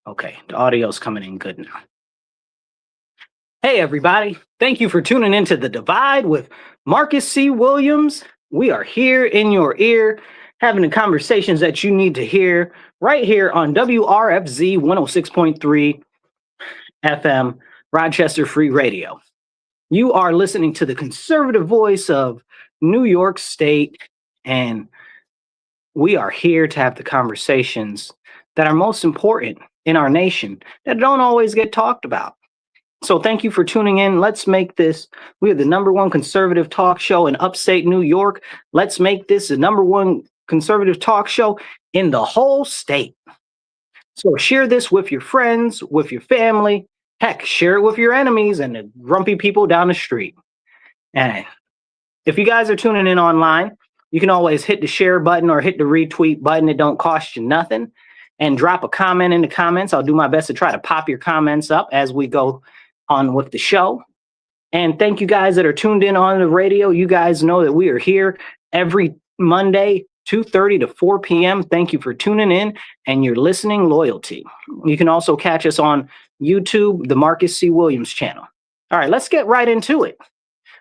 Okay, the audio's coming in good now. Hey, everybody. Thank you for tuning into The Divide with Marcus C. Williams. We are here in your ear, having the conversations that you need to hear right here on WRFZ 106.3 FM, Rochester Free Radio. You are listening to the conservative voice of New York State, and we are here to have the conversations that are most important in our nation that don't always get talked about. So thank you for tuning in. Let's make this, we are the #1 conservative talk show in upstate New York. Let's make this the #1 conservative talk show in the whole state. So share this with your friends, with your family. Heck, share it with your enemies and the grumpy people down the street. And if you guys are tuning in online, you can always hit the share button or hit the retweet button. It don't cost you nothing. And drop a comment in the comments. I'll do my best to try to pop your comments up as we go on with the show. And thank you guys that are tuned in on the radio. You guys know that we are here every Monday, 2:30 to 4 p.m. Thank you for tuning in and your listening loyalty. You can also catch us on YouTube, the Marcus C. Williams channel. All right, let's get right into it.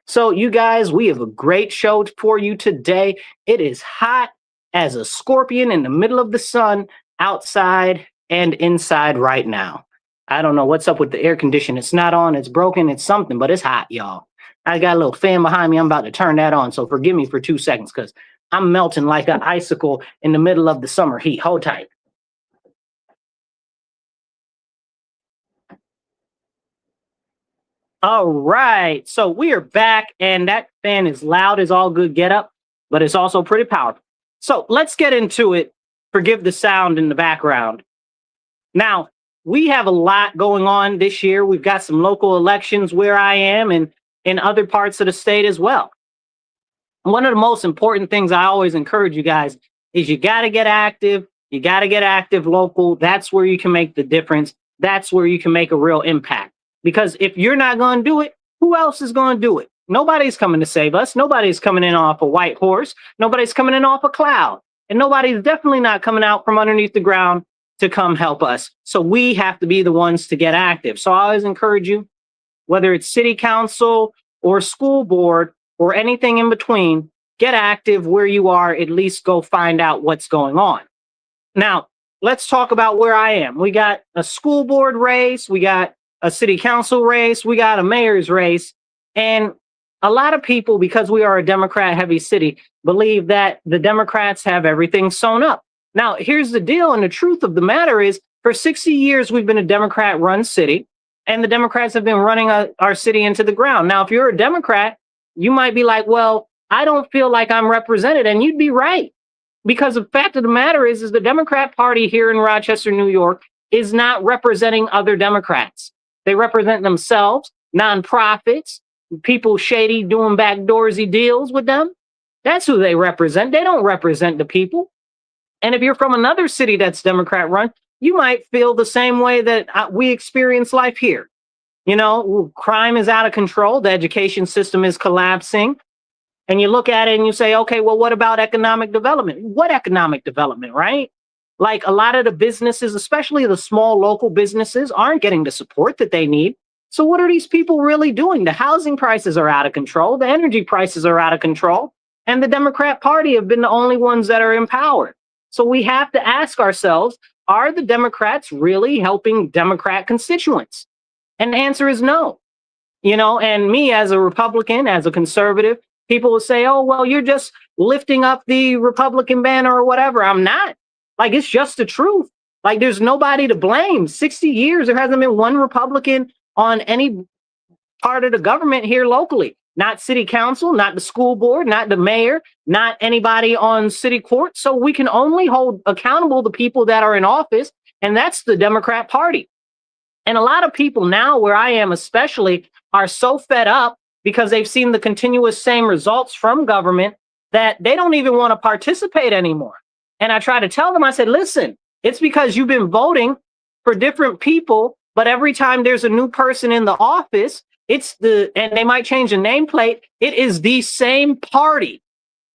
So you guys, we have a great show for you today. It is hot as a scorpion in the middle of the sun outside and inside right now. I don't know what's up with the air conditioner. It's not on, it's broken, it's something, but it's hot, y'all. I got a little fan behind me. I'm about to turn that on. So forgive me for 2 seconds because I'm melting like an icicle in the middle of the summer heat. Hold tight. All right. So we are back, and that fan is loud as all good get up, but it's also pretty powerful. So let's get into it. Forgive the sound in the background. Now, we have a lot going on this year. We've got some local elections where I am and in other parts of the state as well. One of the most important things I always encourage you guys is you got to get active. You got to get active local. That's where you can make the difference. That's where you can make a real impact. Because if you're not going to do it, who else is going to do it? Nobody's coming to save us. Nobody's coming in off a white horse. Nobody's coming in off a cloud. And nobody's definitely not coming out from underneath the ground to come help us. So we have to be the ones to get active. So I always encourage you, whether it's city council or school board or anything in between, get active where you are, at least go find out what's going on. Now, let's talk about where I am. We got a school board race, we got a city council race, we got a mayor's race, and a lot of people, because we are a Democrat-heavy city, believe that the Democrats have everything sewn up. Now, here's the deal, and the truth of the matter is, for 60 years, we've been a Democrat-run city, and the Democrats have been running our city into the ground. Now, if you're a Democrat, you might be like, well, I don't feel like I'm represented, and you'd be right. Because the fact of the matter is the Democrat Party here in Rochester, New York, is not representing other Democrats. They represent themselves, nonprofits, people shady doing backdoorsy deals with them. That's who they represent. They don't represent the people. And if you're from another city that's Democrat run, you might feel the same way that we experience life here. You know, crime is out of control. The education system is collapsing. And you look at it and you say, okay, well, what about economic development? What economic development, right? Like a lot of the businesses, especially the small local businesses, aren't getting the support that they need. So what are these people really doing? The housing prices are out of control. The energy prices are out of control. And the Democrat Party have been the only ones that are in power. So we have to ask ourselves, are the Democrats really helping Democrat constituents? And the answer is no. You know, and me as a Republican, as a conservative, people will say, oh, well, you're just lifting up the Republican banner or whatever. I'm not. Like, it's just the truth. Like, there's nobody to blame. 60 years, there hasn't been one Republican on any part of the government here locally. Not city council, not the school board, not the mayor, not anybody on city court. So we can only hold accountable the people that are in office, and that's the Democrat Party. And a lot of people now, where I am especially, are so fed up because they've seen the continuous same results from government that they don't even want to participate anymore. And I try to tell them, I said, listen, it's because you've been voting for different people, but every time there's a new person in the office, and they might change the nameplate, it is the same party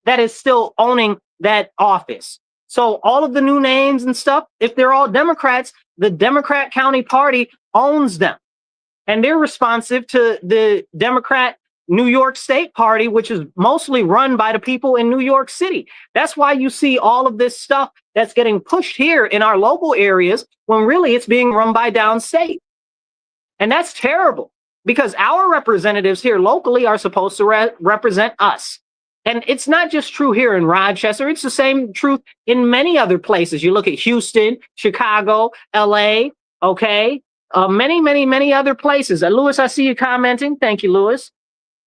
that is still owning that office. So all of the new names and stuff, if they're all Democrats, the Democrat County Party owns them. And they're responsive to the Democrat New York State Party, which is mostly run by the people in New York City. That's why you see all of this stuff that's getting pushed here in our local areas when really it's being run by downstate. And that's terrible because our representatives here locally are supposed to represent us. And it's not just true here in Rochester. It's the same truth in many other places. You look at Houston, Chicago, LA, okay? Many other places. Lewis, I see you commenting. Thank you, Lewis.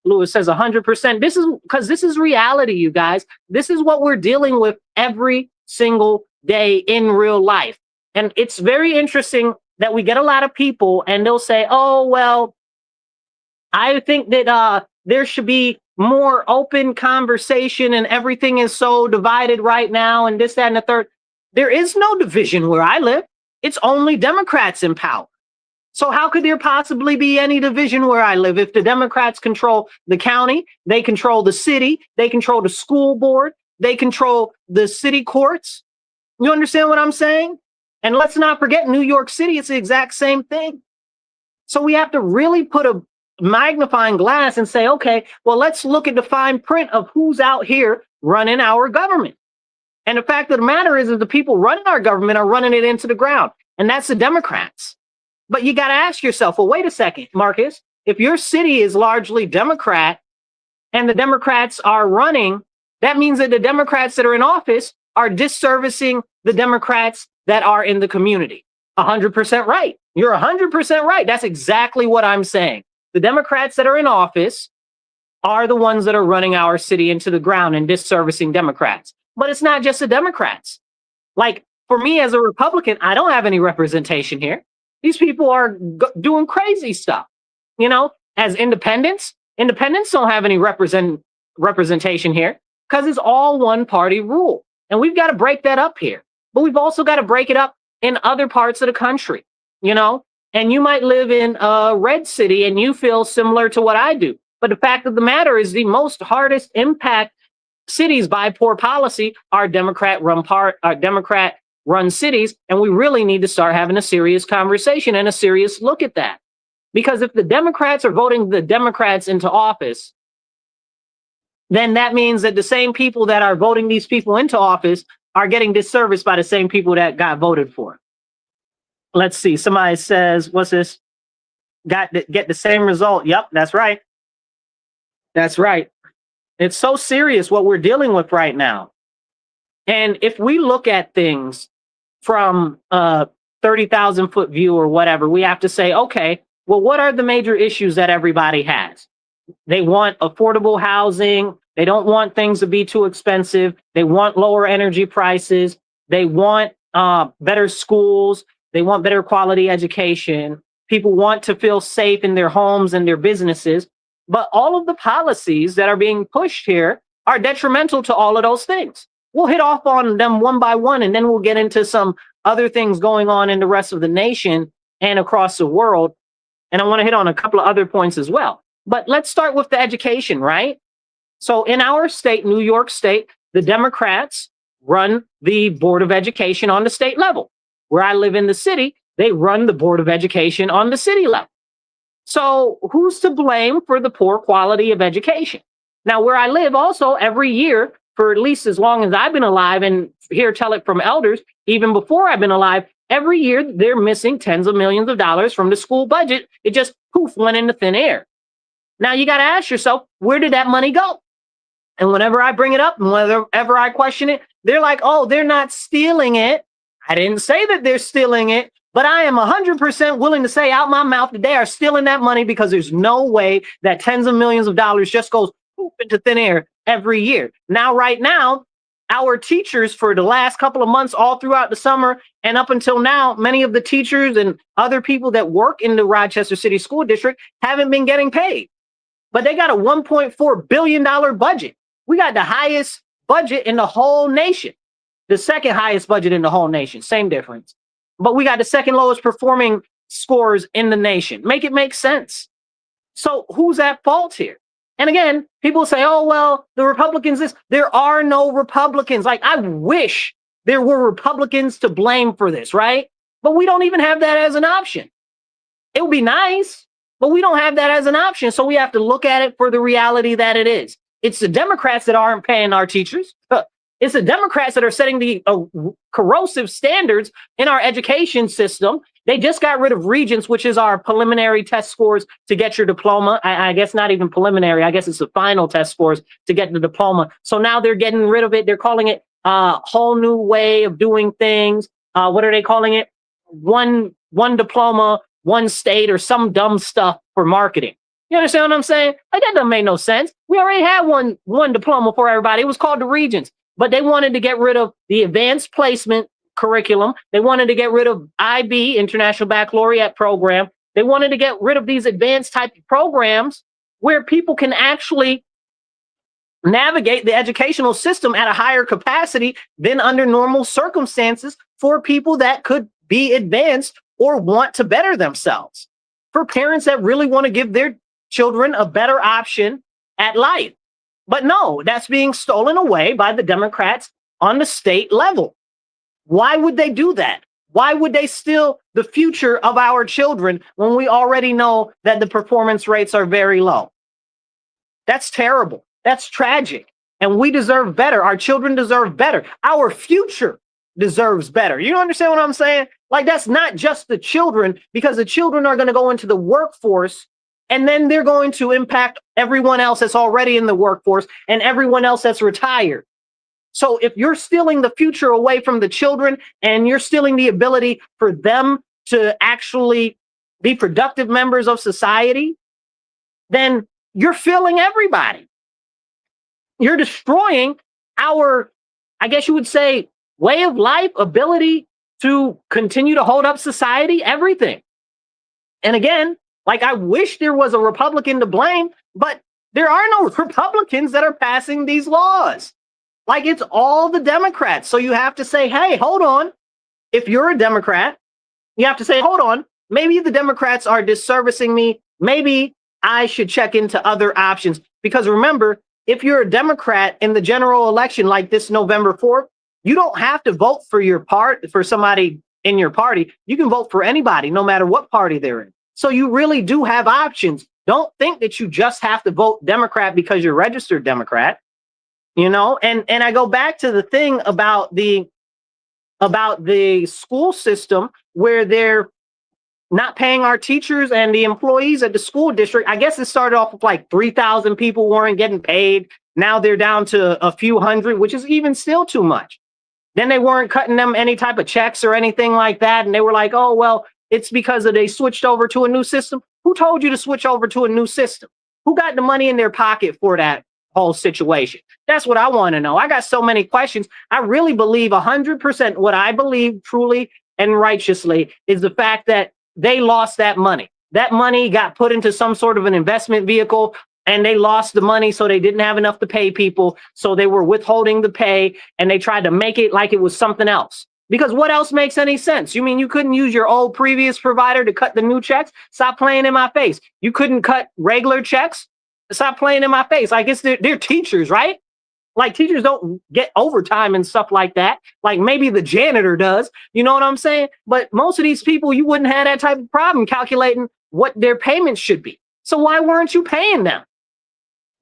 Lewis says 100%. This is because this is reality, you guys. This is what we're dealing with every single day in real life. And it's very interesting that we get a lot of people and they'll say, oh, well, I think that there should be more open conversation and everything is so divided right now and this, that, and the third. There is no division where I live. It's only Democrats in power. So how could there possibly be any division where I live? If the Democrats control the county, they control the city, they control the school board, they control the city courts. You understand what I'm saying? And let's not forget New York City, it's the exact same thing. So we have to really put a magnifying glass and say, okay, well, let's look at the fine print of who's out here running our government. And the fact of the matter is that the people running our government are running it into the ground. And that's the Democrats. But you got to ask yourself, well, wait a second, Marcus, if your city is largely Democrat and the Democrats are running, that means that the Democrats that are in office are disservicing the Democrats that are in the community. 100% right. You're 100% right. That's exactly what I'm saying. The Democrats that are in office are the ones that are running our city into the ground and disservicing Democrats. But it's not just the Democrats. Like for me as a Republican, I don't have any representation here. These people are doing crazy stuff. You know, as independents don't have any representation here because it's all one party rule. And we've got to break that up here. But we've also got to break it up in other parts of the country, you know, and you might live in a red city and you feel similar to what I do. But the fact of the matter is the most hardest impact cities by poor policy are Democrat run cities. And we really need to start having a serious conversation and a serious look at that. Because if the Democrats are voting the Democrats into office, then that means that the same people that are voting these people into office are getting disserviced by the same people that got voted for. Let's see. Somebody says, what's this? Get the same result. Yep, that's right. That's right. It's so serious what we're dealing with right now. And if we look at things from a 30,000 foot view or whatever, we have to say, okay, well, what are the major issues that everybody has? They want affordable housing. They don't want things to be too expensive. They want lower energy prices. They want better schools. They want better quality education. People want to feel safe in their homes and their businesses. But all of the policies that are being pushed here are detrimental to all of those things. We'll hit off on them one by one, and then we'll get into some other things going on in the rest of the nation and across the world. And I want to hit on a couple of other points as well. But let's start with the education, right? So in our state, New York State, the Democrats run the Board of Education on the state level. Where I live in the city, they run the Board of Education on the city level. So who's to blame for the poor quality of education? Now, where I live also every year, for at least as long as I've been alive, and here tell it from elders, even before I've been alive, every year they're missing tens of millions of dollars from the school budget. It just poof went into thin air. Now you got to ask yourself, where did that money go? And whenever I bring it up and whenever I question it, they're like, oh, they're not stealing it. I didn't say that they're stealing it, but I am 100% willing to say out my mouth that they are stealing that money because there's no way that tens of millions of dollars just goes poof into thin air every year. Now, right now, our teachers for the last couple of months, all throughout the summer and up until now, many of the teachers and other people that work in the Rochester City School District haven't been getting paid. But they got a $1.4 billion budget. We got the highest budget in the whole nation. The second highest budget in the whole nation. Same difference. But we got the second lowest performing scores in the nation. Make it make sense. So who's at fault here? And again, people say, oh, well, the Republicans, there are no Republicans. Like, I wish there were Republicans to blame for this, right? But we don't even have that as an option. It would be nice, but we don't have that as an option. So we have to look at it for the reality that it is. It's the Democrats that aren't paying our teachers. It's the Democrats that are setting the corrosive standards in our education system. They just got rid of Regents, which is our preliminary test scores to get your diploma. I guess not even preliminary. I guess it's the final test scores to get the diploma. So now they're getting rid of it. They're calling it a whole new way of doing things. What are they calling it? One diploma, one state, or some dumb stuff for marketing. You understand what I'm saying? Like, that doesn't make no sense. We already had one diploma for everybody. It was called the Regents. But they wanted to get rid of the advanced placement curriculum. They wanted to get rid of IB, International Baccalaureate Program. They wanted to get rid of these advanced type of programs where people can actually navigate the educational system at a higher capacity than under normal circumstances for people that could be advanced or want to better themselves. For parents that really want to give their children a better option at life. But no, that's being stolen away by the Democrats on the state level. Why would they do that? Why would they steal the future of our children when we already know that the performance rates are very low? That's terrible. That's tragic. And we deserve better. Our children deserve better. Our future deserves better. You understand what I'm saying? Like, that's not just the children, because the children are going to go into the workforce, and then they're going to impact everyone else that's already in the workforce and everyone else that's retired. So if you're stealing the future away from the children and you're stealing the ability for them to actually be productive members of society, then you're failing everybody. You're destroying our, I guess you would say, way of life, ability to continue to hold up society, everything. And again, like, I wish there was a Republican to blame, but there are no Republicans that are passing these laws. Like, it's all the Democrats. So you have to say, hey, hold on. If you're a Democrat, you have to say, hold on, maybe the Democrats are disservicing me. Maybe I should check into other options. Because remember, if you're a Democrat in the general election like this November 4th, you don't have to vote for somebody in your party. You can vote for anybody, no matter what party they're in. So you really do have options. Don't think that you just have to vote Democrat because you're registered Democrat, you know? And I go back to the thing about the school system, where they're not paying our teachers and the employees at the school district. I guess it started off with like 3,000 people weren't getting paid. Now they're down to a few hundred, which is even still too much. Then they weren't cutting them any type of checks or anything like that. And they were like, oh, well, it's because they switched over to a new system. Who told you to switch over to a new system? Who got the money in their pocket for that whole situation? That's what I want to know. I got so many questions. I really believe 100% what I believe truly and righteously is the fact that they lost that money. That money got put into some sort of an investment vehicle, and they lost the money, so they didn't have enough to pay people. So they were withholding the pay, and they tried to make it like it was something else. Because what else makes any sense? You mean you couldn't use your old previous provider to cut the new checks? Stop playing in my face. You couldn't cut regular checks? Stop playing in my face. I guess they're teachers, right? Like, teachers don't get overtime and stuff like that. Like, maybe the janitor does. You know what I'm saying? But most of these people, you wouldn't have that type of problem calculating what their payments should be. So why weren't you paying them?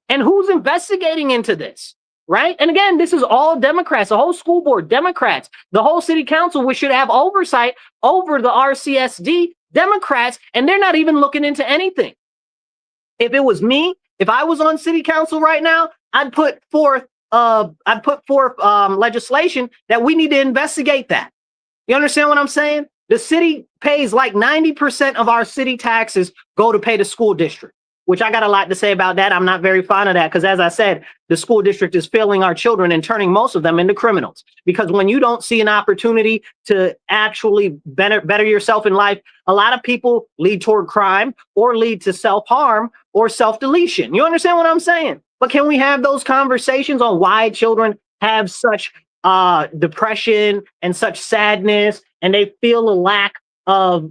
And who's investigating into this? Right? And again, this is all Democrats, the whole school board, Democrats, the whole city council, which should have oversight over the RCSD, Democrats, and they're not even looking into anything. If it was me, if I was on city council right now, I'd put forth legislation that we need to investigate that. You understand what I'm saying? The city pays like 90% of our city taxes go to pay the school district, which I got a lot to say about that. I'm not very fond of that because, as I said, the school district is failing our children and turning most of them into criminals. Because when you don't see an opportunity to actually better yourself in life, a lot of people lead toward crime or lead to self-harm or self-deletion. You understand what I'm saying? But can we have those conversations on why children have such depression and such sadness, and they feel a lack of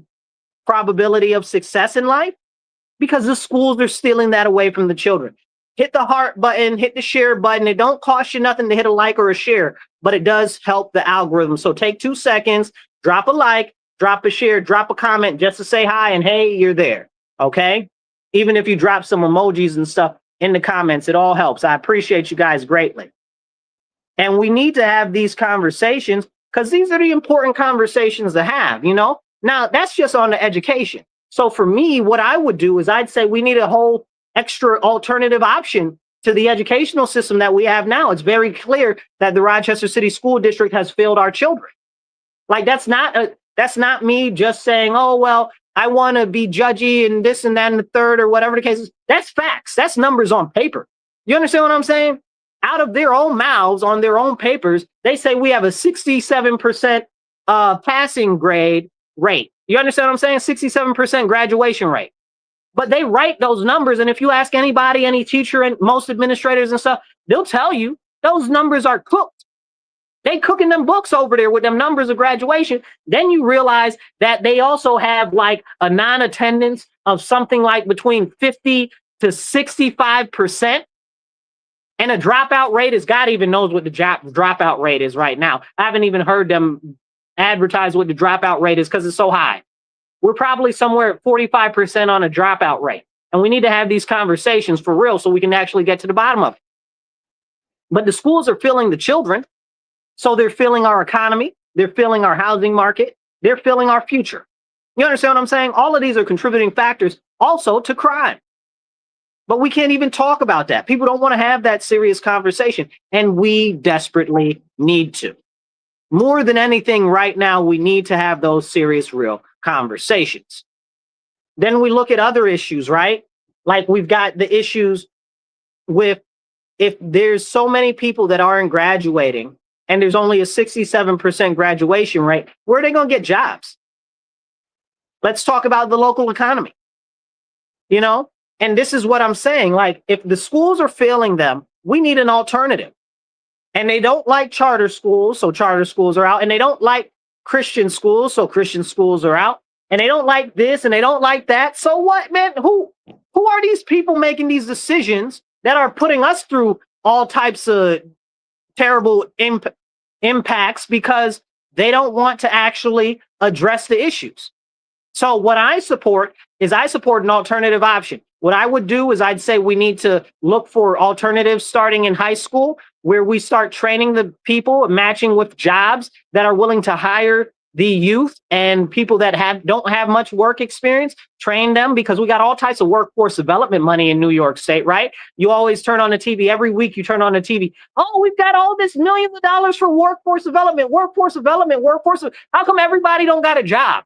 probability of success in life? Because the schools are stealing that away from the children. hit the heart button, hit the share button. It don't cost you nothing to hit a like or a share, but it does help the algorithm. So take 2 seconds, drop a like, drop a share, drop a comment just to say hi and hey, you're there. Okay? Even if you drop some emojis and stuff in the comments, it all helps. I appreciate you guys greatly. And we need to have these conversations because these are the important conversations to have, you know? Now, that's just on the education. So for me, what I would do is I'd say we need a whole extra alternative option to the educational system that we have now. It's very clear that the Rochester City School District has failed our children. Like that's not me just saying, oh, well, I want to be judgy and this and that and the third or whatever the case is. That's facts. That's numbers on paper. You understand what I'm saying? Out of their own mouths on their own papers, they say we have a 67% passing grade rate. You understand what I'm saying? 67% graduation rate. But they write those numbers. And if you ask anybody, any teacher and most administrators and stuff, they'll tell you those numbers are cooked. They cooking them books over there with them numbers of graduation. Then you realize that they also have like a non-attendance of something like between 50 to 65%. And a dropout rate is, God even knows what the dropout rate is right now. I haven't even heard them advertise what the dropout rate is because it's so high. We're probably somewhere at 45% on a dropout rate. And we need to have these conversations for real so we can actually get to the bottom of it. But the schools are filling the children. So they're filling our economy. They're filling our housing market. They're filling our future. You understand what I'm saying? All of these are contributing factors also to crime. But we can't even talk about that. People don't want to have that serious conversation. And we desperately need to. More than anything right now, we need to have those serious, real conversations. Then we look at other issues, right? Like we've got the issues with if there's so many people that aren't graduating and there's only a 67% graduation rate, where are they going to get jobs? Let's talk about the local economy. You know? And this is what I'm saying. Like, if the schools are failing them, we need an alternative. And they don't like charter schools, so charter schools are out. And they don't like Christian schools, so Christian schools are out. And they don't like this and they don't like that. So what, man? Who are these people making these decisions that are putting us through all types of terrible impacts because they don't want to actually address the issues? So what I support is I support an alternative option. What I would do is I'd say we need to look for alternatives starting in high school where we start training the people, matching with jobs that are willing to hire the youth and people that don't have much work experience, train them because we got all types of workforce development money in New York State, right? You always turn on the TV. Every week you turn on the TV. Oh, we've got all this millions of dollars for workforce development. How come everybody don't got a job?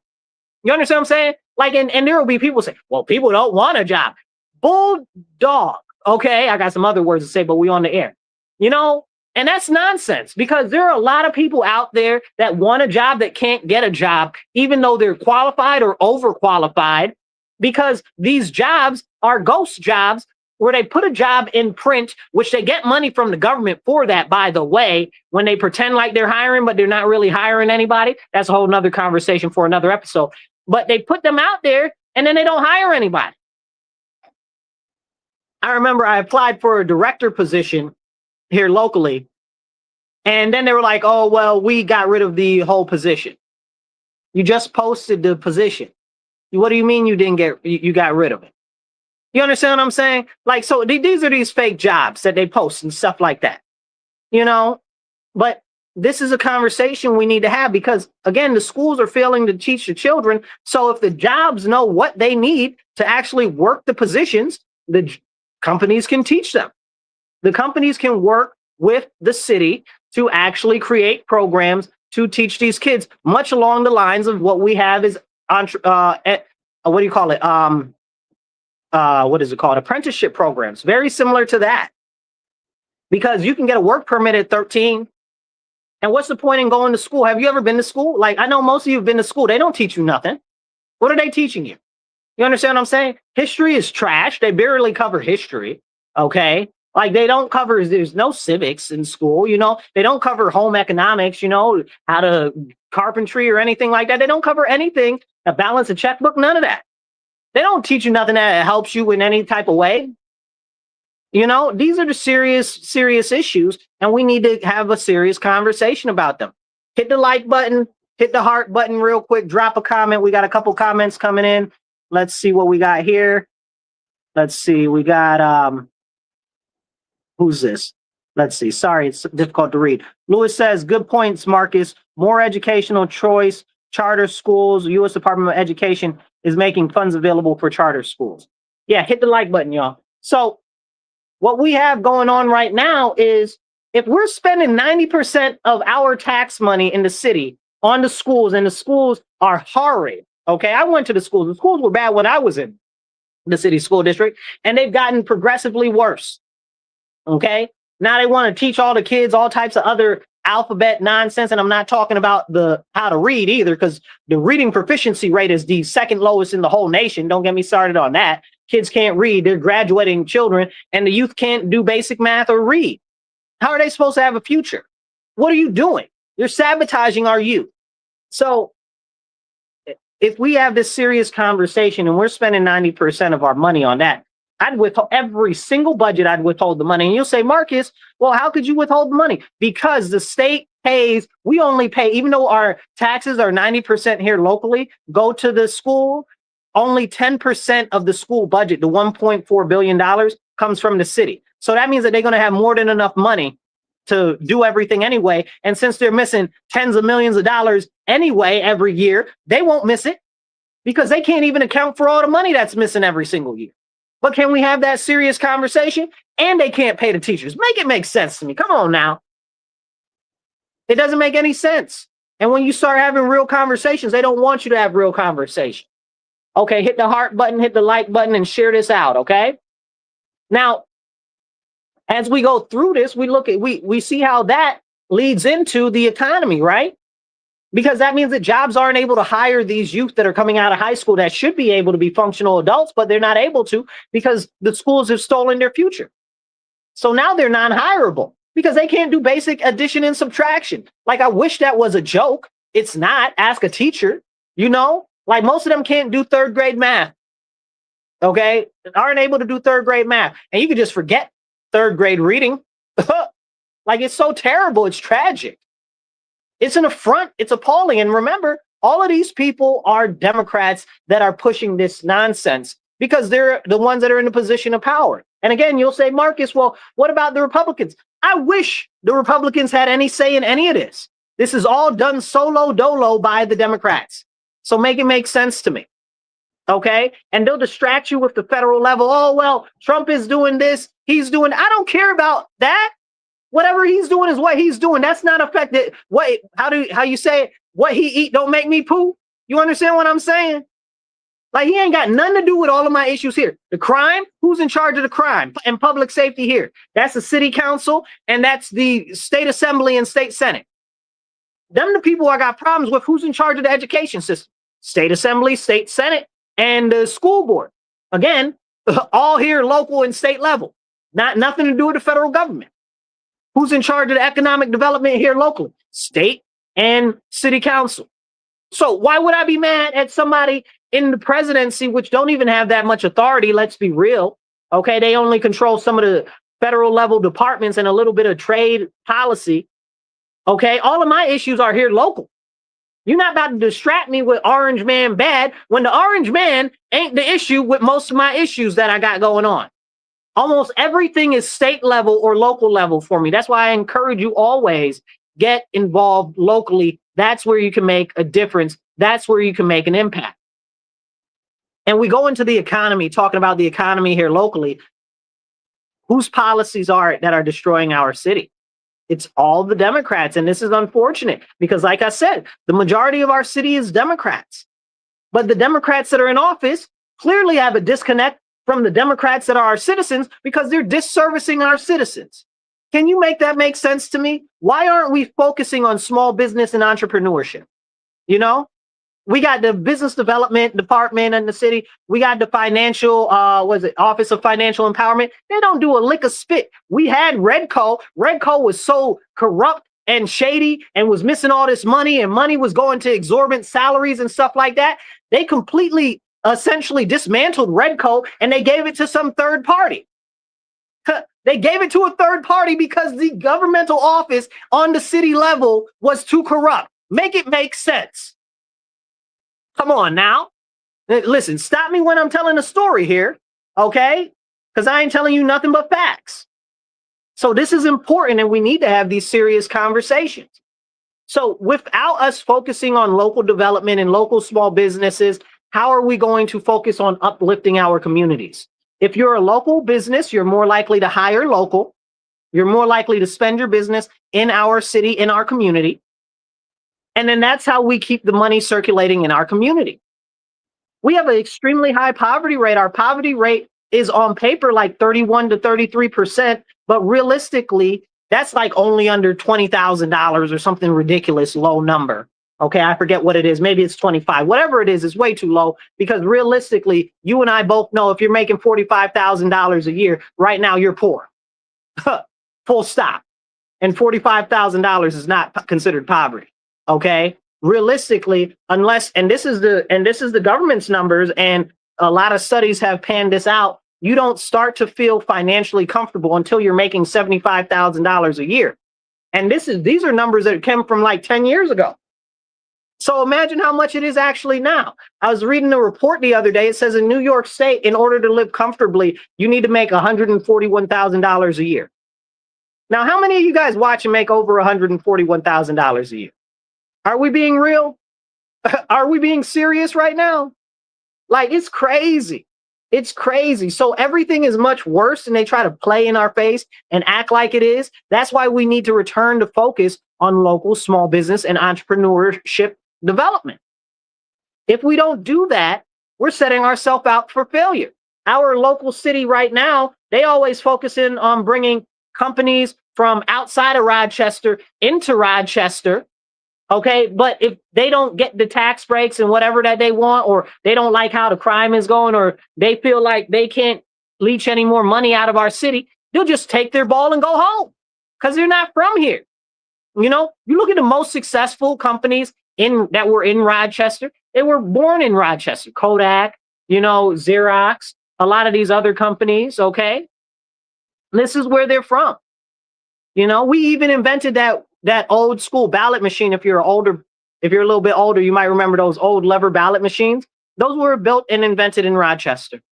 You understand what I'm saying? Like, and there will be people say, well, people don't want a job. Bulldog. Okay, I got some other words to say, but we on the air. You know, and that's nonsense because there are a lot of people out there that want a job that can't get a job, even though they're qualified or overqualified, because these jobs are ghost jobs where they put a job in print, which they get money from the government for that, by the way, when they pretend like they're hiring, but they're not really hiring anybody. That's a whole nother conversation for another episode. But they put them out there and then they don't hire anybody. I remember I applied for a director position here locally. And then they were like, oh, well, we got rid of the whole position. You just posted the position. What do you mean you got rid of it? You understand what I'm saying? Like, so these are these fake jobs that they post and stuff like that, you know, but this is a conversation we need to have because, again, the schools are failing to teach the children. So if the jobs know what they need to actually work the positions, the companies can teach them. The companies can work with the city to actually create programs to teach these kids, much along the lines of what we have is, what do you call it? What is it called? Apprenticeship programs. Very similar to that. Because you can get a work permit at 13. And what's the point in going to school? Have you ever been to school? Like, I know most of you have been to school. They don't teach you nothing. What are they teaching you? You understand what I'm saying? History is trash. They barely cover history. Okay. Like they don't cover, there's no civics in school, you know, they don't cover home economics, you know, how to carpentry or anything like that. They don't cover anything, a balance, a checkbook, none of that. They don't teach you nothing that helps you in any type of way. You know, these are the serious issues, and we need to have a serious conversation about them. Hit the like button, hit the heart button real quick, drop a comment. We got a couple comments coming in. Let's see what we got here. Let's see. We got who's this? Let's see. Sorry, it's difficult to read. Lewis says, good points, Marcus. More educational choice. Charter schools, U.S. Department of Education is making funds available for charter schools. Yeah, hit the like button, y'all. So what we have going on right now is if we're spending 90% of our tax money in the city on the schools, and the schools are horrid. Okay, I went to the schools. The schools were bad when I was in the city school district, and they've gotten progressively worse. Okay, now they want to teach all the kids all types of other alphabet nonsense, and I'm not talking about the how to read either, because the reading proficiency rate is the second lowest in the whole nation. Don't get me started on that. Kids can't read. They're graduating children, and the youth can't do basic math or read. How are they supposed to have a future? What are you doing? You're sabotaging our youth. So if we have this serious conversation and we're spending 90% of our money on that, I'd withhold every single budget. I'd withhold the money. And you'll say, Marcus, well, how could you withhold the money? Because the state pays, we only pay, even though our taxes are 90% here locally, go to the school, only 10% of the school budget, the $1.4 billion, comes from the city. So that means that they're going to have more than enough money to do everything anyway. And since they're missing tens of millions of dollars anyway every year, they won't miss it because they can't even account for all the money that's missing every single year. But can we have that serious conversation? And they can't pay the teachers. Make it make sense to me. Come on now. It doesn't make any sense. And when you start having real conversations, they don't want you to have real conversation. Okay, hit the heart button, hit the like button, and share this out, okay? Now, as we go through this, we see how that leads into the economy, right? Because that means that jobs aren't able to hire these youth that are coming out of high school that should be able to be functional adults, but they're not able to because the schools have stolen their future. So now they're non-hireable because they can't do basic addition and subtraction. Like, I wish that was a joke. It's not. Ask a teacher, you know? Like, most of them can't do third grade math, okay? Aren't able to do third grade math. And you can just forget third grade reading. Like, it's so terrible. It's tragic. It's an affront. It's appalling. And remember, all of these people are Democrats that are pushing this nonsense because they're the ones that are in a position of power. And again, you'll say, Marcus, well, what about the Republicans? I wish the Republicans had any say in any of this. This is all done solo dolo by the Democrats. So make it make sense to me. Okay? And they'll distract you with the federal level. Oh, well, Trump is doing this. He's doing, I don't care about that. Whatever he's doing is what he's doing. That's not affected. How you say it? What he eat don't make me poo. You understand what I'm saying? Like, he ain't got nothing to do with all of my issues here. The crime, who's in charge of the crime and public safety here? That's the city council, and that's the state assembly and state senate. Them the people I got problems with. Who's in charge of the education system? State assembly, state senate, and the school board. Again, all here local and state level. Nothing to do with the federal government. Who's in charge of the economic development here locally? State and city council. So why would I be mad at somebody in the presidency, which don't even have that much authority? Let's be real. Okay, they only control some of the federal level departments and a little bit of trade policy. Okay, all of my issues are here local. You're not about to distract me with Orange Man bad when the Orange Man ain't the issue with most of my issues that I got going on. Almost everything is state level or local level for me. That's why I encourage you always get involved locally. That's where you can make a difference. That's where you can make an impact. And we go into the economy, talking about the economy here locally. Whose policies are it that are destroying our city? It's all the Democrats. And this is unfortunate because, like I said, the majority of our city is Democrats. But the Democrats that are in office clearly have a disconnect from the Democrats that are our citizens because they're disservicing our citizens. Can you make that make sense to me? Why aren't we focusing on small business and entrepreneurship? You know, we got the business development department in the city. We got the financial, Office of Financial Empowerment. They don't do a lick of spit. We had Redco. Redco was so corrupt and shady and was missing all this money, and money was going to exorbitant salaries and stuff like that. They completely essentially dismantled Redco and they gave it to some third party. They gave it to a third party because the governmental office on the city level was too corrupt. Make it make sense. Come on now. Listen, stop me when I'm telling a story here, okay? Because I ain't telling you nothing but facts. So this is important, and we need to have these serious conversations. So without us focusing on local development and local small businesses, how are we going to focus on uplifting our communities? If you're a local business, you're more likely to hire local. You're more likely to spend your business in our city, in our community. And then that's how we keep the money circulating in our community. We have an extremely high poverty rate. Our poverty rate is on paper like 31 to 33%, but realistically, that's like only under $20,000 or something ridiculous low number. Okay, I forget what it is. Maybe it's 25. Whatever it is way too low, because realistically, you and I both know if you're making $45,000 a year, right now you're poor. Full stop. And $45,000 is not considered poverty. Okay? Realistically, unless, and this is the government's numbers, and a lot of studies have panned this out, you don't start to feel financially comfortable until you're making $75,000 a year. And these are numbers that came from like 10 years ago. So imagine how much it is actually now. I was reading a report the other day. It says in New York State, in order to live comfortably, you need to make $141,000 a year. Now, how many of you guys watch and make over $141,000 a year? Are we being real? Are we being serious right now? Like, it's crazy. It's crazy. So everything is much worse, and they try to play in our face and act like it is. That's why we need to return to focus on local small business and entrepreneurship development. If we don't do that, we're setting ourselves out for failure. Our local city right now, they always focus in on bringing companies from outside of Rochester into Rochester. Okay, but if they don't get the tax breaks and whatever that they want, or they don't like how the crime is going, or they feel like they can't leech any more money out of our city, they'll just take their ball and go home because they're not from here. You know, you look at the most successful companies that were in Rochester, they were born in Rochester. Kodak, you know, Xerox, a lot of these other companies, okay? This is where they're from. You know, we even invented that old school ballot machine. If you're a little bit older, you might remember those old lever ballot machines. Those were built and invented in Rochester.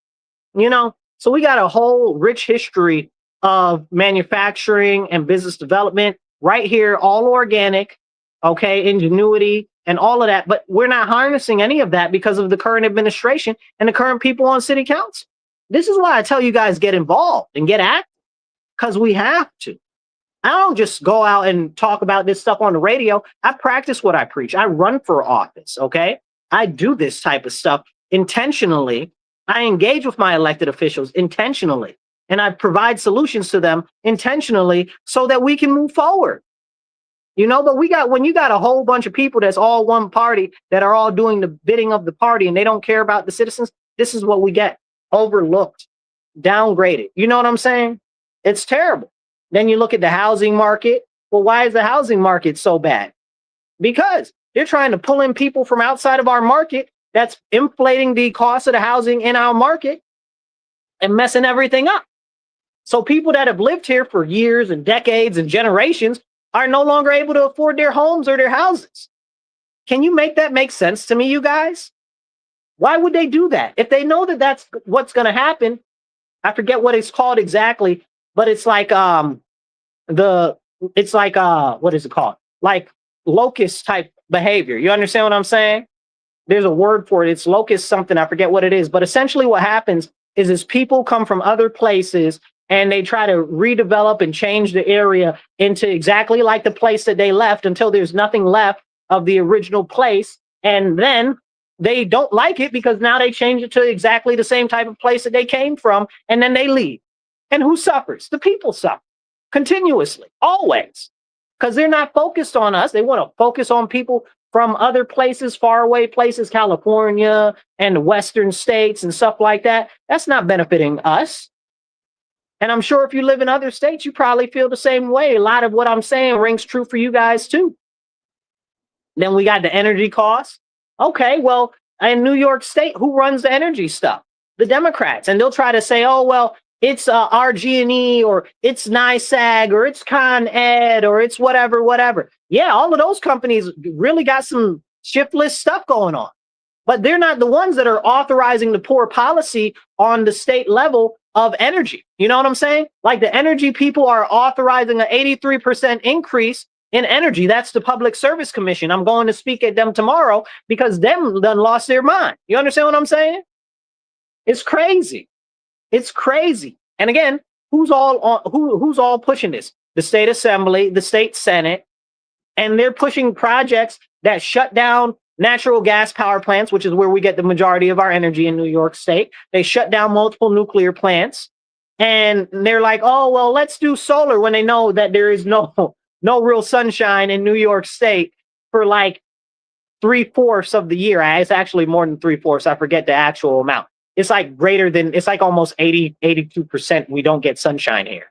You know, so we got a whole rich history of manufacturing and business development right here, all organic, okay, ingenuity and all of that. But we're not harnessing any of that because of the current administration and the current people on city council. This is why I tell you guys, get involved and get active, because we have to. I don't just go out and talk about this stuff on the radio. I practice what I preach. I run for office, okay? I do this type of stuff intentionally. I engage with my elected officials intentionally, and I provide solutions to them intentionally so that we can move forward. You know, but when you got a whole bunch of people that's all one party that are all doing the bidding of the party and they don't care about the citizens, this is what we get: overlooked, downgraded. You know what I'm saying? It's terrible. Then you look at the housing market. Well, why is the housing market so bad? Because they're trying to pull in people from outside of our market. That's inflating the cost of the housing in our market and messing everything up. So people that have lived here for years and decades and generations are no longer able to afford their homes or their houses. Can you make that make sense to me, you guys? Why would they do that? If they know that that's what's going to happen, I forget what it's called exactly, but it's like what is it called? Like locust type behavior. You understand what I'm saying? There's a word for it. It's locust something. I forget what it is. But essentially what happens is people come from other places and they try to redevelop and change the area into exactly like the place that they left until there's nothing left of the original place. And then they don't like it because now they change it to exactly the same type of place that they came from. And then they leave. And who suffers? The people suffer continuously, always, because they're not focused on us. They want to focus on people from other places, faraway places, California and the Western states and stuff like that. That's not benefiting us. And I'm sure if you live in other states, you probably feel the same way. A lot of what I'm saying rings true for you guys too. Then we got the energy costs. Okay, well, in New York State, who runs the energy stuff? The Democrats. And they'll try to say, oh, well, it's RG&E, or it's NISAG, or it's Con Ed, or it's whatever. Yeah, all of those companies really got some shiftless stuff going on. But they're not the ones that are authorizing the poor policy on the state level of energy. You know what I'm saying? Like the energy people are authorizing an 83% increase in energy. That's the Public Service Commission. I'm going to speak at them tomorrow because them done lost their mind. You understand what I'm saying? It's crazy. It's crazy. And again, who's all pushing this? The state assembly, the state senate, and they're pushing projects that shut down natural gas power plants, which is where we get the majority of our energy in New York State. They shut down multiple nuclear plants, and they're like, oh, well, let's do solar, when they know that there is no real sunshine in New York State for like 3/4 of the year. It's actually more than 3/4. I forget the actual amount. It's like it's like almost 82% we don't get sunshine here.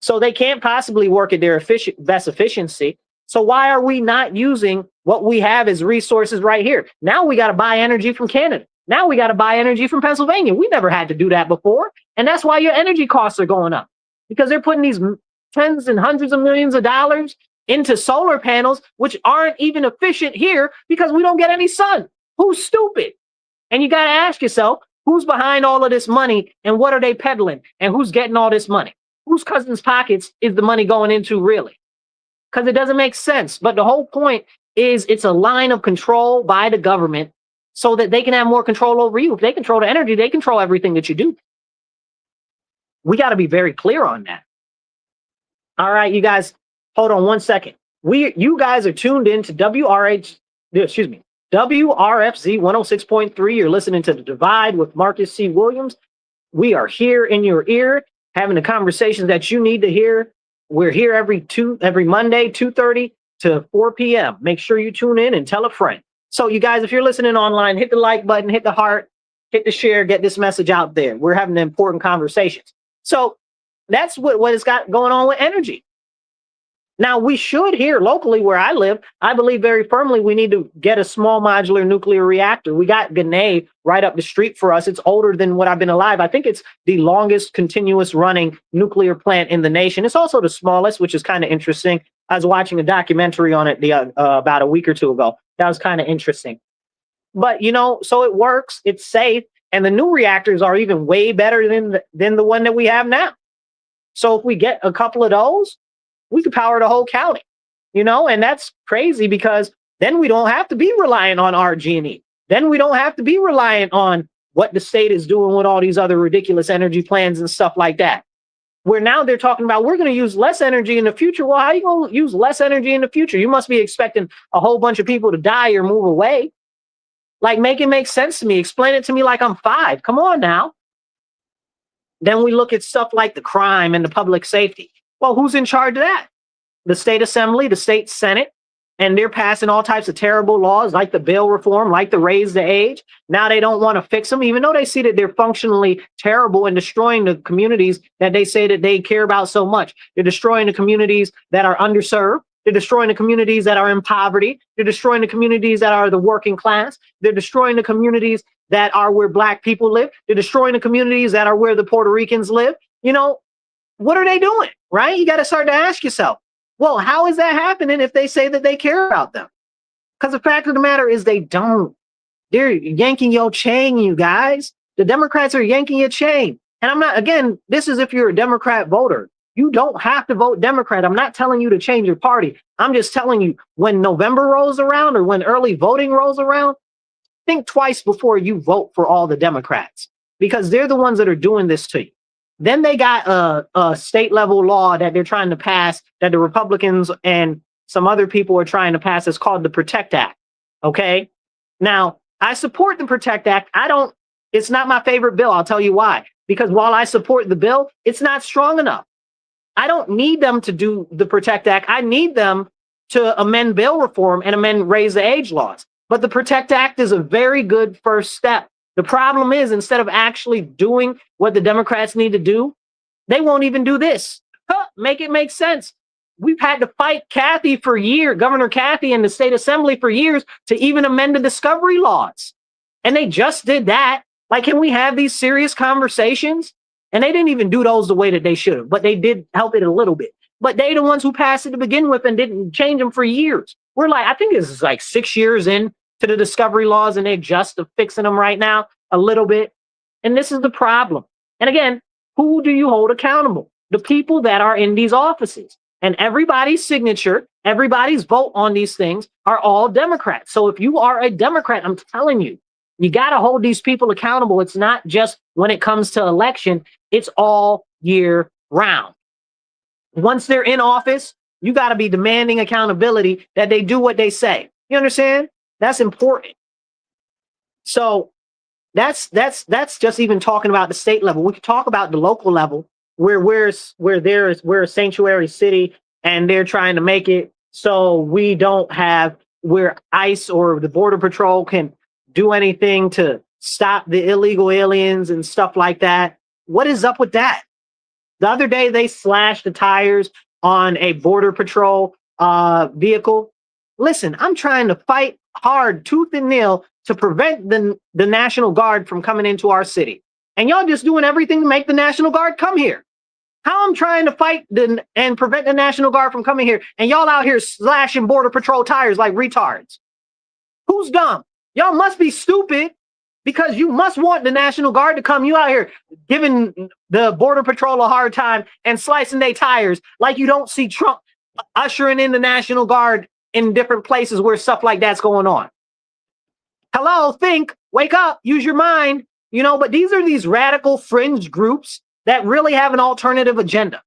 So they can't possibly work at their best efficiency. So why are we not using what we have as resources right here? Now we got to buy energy from Canada. Now we got to buy energy from Pennsylvania. We never had to do that before. And that's why your energy costs are going up, because they're putting these tens and hundreds of millions of dollars into solar panels, which aren't even efficient here because we don't get any sun. Who's stupid? And you got to ask yourself, who's behind all of this money, and what are they peddling, and who's getting all this money? Whose cousin's pockets is the money going into, really? Because it doesn't make sense. But the whole point is it's a line of control by the government so that they can have more control over you. If they control the energy, they control everything that you do. We got to be very clear on that. All right, you guys, hold on one second. You guys are tuned in to WRFZ 106.3. You're listening to The Divide with Marcus C. Williams. We are here in your ear, having the conversations that you need to hear. We're here every Monday, 2:30 to 4 p.m. Make sure you tune in and tell a friend. So you guys, if you're listening online, hit the like button, hit the heart, hit the share, get this message out there. We're having important conversations. So that's what it's got going on with energy. Now, we should here locally where I live, I believe very firmly we need to get a small modular nuclear reactor. We got Gunay right up the street for us. It's older than what I've been alive. I think it's the longest continuous running nuclear plant in the nation. It's also the smallest, which is kind of interesting. I was watching a documentary on it about a week or two ago. That was kind of interesting. But, so it works. It's safe. And the new reactors are even way better than the one that we have now. So if we get a couple of those, we could power the whole county, and that's crazy because then we don't have to be reliant on RG&E. Then we don't have to be reliant on what the state is doing with all these other ridiculous energy plans and stuff like that. Where now they're talking about we're going to use less energy in the future. Well, how are you going to use less energy in the future? You must be expecting a whole bunch of people to die or move away. Like, make it make sense to me. Explain it to me like I'm 5. Come on now. Then we look at stuff like the crime and the public safety. Well, who's in charge of that? The state assembly, the state senate, and they're passing all types of terrible laws like the bail reform, like the raise the age. Now they don't want to fix them, even though they see that they're functionally terrible and destroying the communities that they say that they care about so much. They're destroying the communities that are underserved. They're destroying the communities that are in poverty. They're destroying the communities that are the working class. They're destroying the communities that are where Black people live. They're destroying the communities that are where the Puerto Ricans live. What are they doing, right? You got to start to ask yourself, well, how is that happening if they say that they care about them? Because the fact of the matter is they don't. They're yanking your chain, you guys. The Democrats are yanking your chain. And I'm not, again, this is if you're a Democrat voter. You don't have to vote Democrat. I'm not telling you to change your party. I'm just telling you when November rolls around or when early voting rolls around, think twice before you vote for all the Democrats because they're the ones that are doing this to you. Then they got a state level law that they're trying to pass that the Republicans and some other people are trying to pass. It's called the Protect Act. Okay. Now, I support the Protect Act. It's not my favorite bill. I'll tell you why. Because while I support the bill, it's not strong enough. I don't need them to do the Protect Act. I need them to amend bail reform and amend raise the age laws. But the Protect Act is a very good first step. The problem is, instead of actually doing what the Democrats need to do, they won't even do this. Make it make sense. We've had to fight Kathy for years, Governor Kathy and the state assembly for years to even amend the discovery laws. And they just did that. Like, can we have these serious conversations And they didn't even do those the way that they should have, but they did help it a little bit. But they the ones who passed it to begin with and didn't change them for years. We're like, I think this is like 6 years in to the discovery laws, and they're just fixing them right now a little bit. And this is the problem. And again, who do you hold accountable? The people that are in these offices. And everybody's signature, everybody's vote on these things are all Democrats. So if you are a Democrat, I'm telling you, you got to hold these people accountable. It's not just when it comes to election, it's all year round. Once they're in office, you got to be demanding accountability that they do what they say. You understand? That's important. So that's just even talking about the state level. We could talk about the local level where we're a sanctuary city and they're trying to make it so we don't have where ICE or the Border Patrol can do anything to stop the illegal aliens and stuff like that. What is up with that? The other day they slashed the tires on a Border Patrol vehicle. Listen, I'm trying to fight hard, tooth and nail, to prevent the National Guard from coming into our city. And y'all just doing everything to make the National Guard come here. How I'm trying to fight and prevent the National Guard from coming here, and y'all out here slashing Border Patrol tires like retards. Who's dumb? Y'all must be stupid, because you must want the National Guard to come. You out here giving the Border Patrol a hard time and slicing their tires like you don't see Trump ushering in the National Guard in different places where stuff like that's going on. Hello, think, wake up, use your mind, but these are these radical fringe groups that really have an alternative agenda.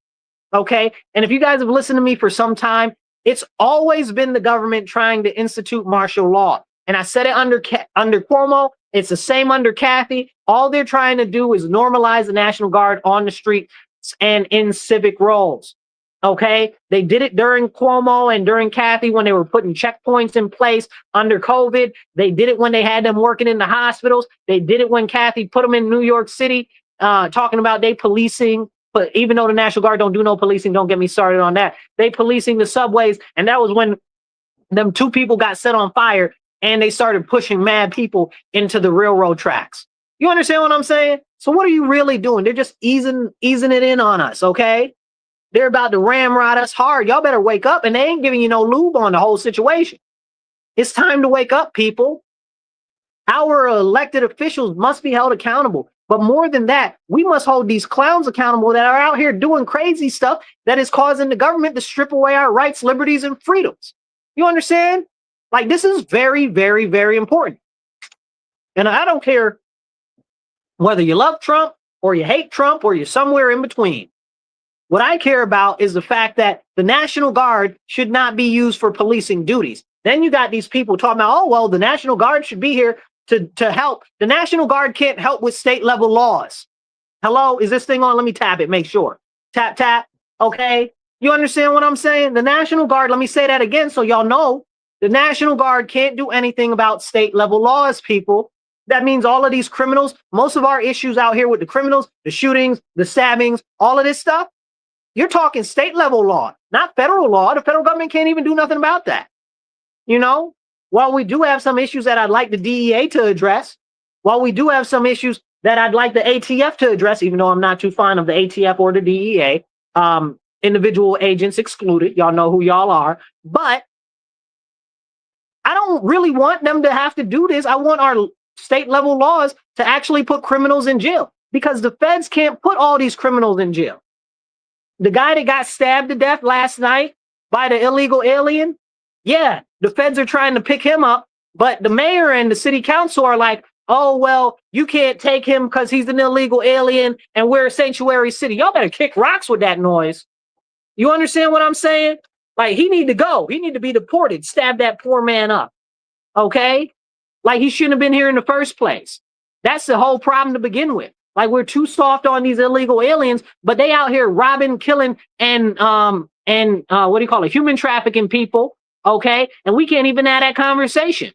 Okay. And if you guys have listened to me for some time, it's always been the government trying to institute martial law. And I said it under Cuomo. It's the same under Kathy. All they're trying to do is normalize the National Guard on the streets and in civic roles. Okay. They did it during Cuomo and during Kathy when they were putting checkpoints in place under COVID. They did it when they had them working in the hospitals. They did it when Kathy put them in New York City, talking about they policing. But even though the National Guard don't do no policing, don't get me started on that. They policing the subways. And that was when them 2 people got set on fire and they started pushing mad people into the railroad tracks. You understand what I'm saying? So what are you really doing? They're just easing it in on us, okay? They're about to ramrod us hard. Y'all better wake up, and they ain't giving you no lube on the whole situation. It's time to wake up, people. Our elected officials must be held accountable. But more than that, we must hold these clowns accountable that are out here doing crazy stuff that is causing the government to strip away our rights, liberties, and freedoms. You understand? Like, this is very, very, very important. And I don't care whether you love Trump or you hate Trump or you're somewhere in between. What I care about is the fact that the National Guard should not be used for policing duties. Then you got these people talking about, oh, well, the National Guard should be here to help. The National Guard can't help with state level laws. Hello, is this thing on? Let me tap it, make sure. Tap, tap. Okay. You understand what I'm saying? The National Guard, let me say that again so y'all know. The National Guard can't do anything about state level laws, people. That means all of these criminals, most of our issues out here with the criminals, the shootings, the stabbings, all of this stuff, you're talking state level law, not federal law. The federal government can't even do nothing about that. While we do have some issues that I'd like the DEA to address, while we do have some issues that I'd like the ATF to address, even though I'm not too fond of the ATF or the DEA, individual agents excluded, y'all know who y'all are, but I don't really want them to have to do this. I want our state level laws to actually put criminals in jail, because the feds can't put all these criminals in jail. The guy that got stabbed to death last night by the illegal alien, yeah, the feds are trying to pick him up, but the mayor and the city council are like, oh, well, you can't take him because he's an illegal alien and we're a sanctuary city. Y'all better kick rocks with that noise. You understand what I'm saying? Like, he need to go. He need to be deported. Stab that poor man up. Okay? Like, he shouldn't have been here in the first place. That's the whole problem to begin with. Like, we're too soft on these illegal aliens, but they out here robbing, killing, and human trafficking people. Okay. And we can't even have that conversation.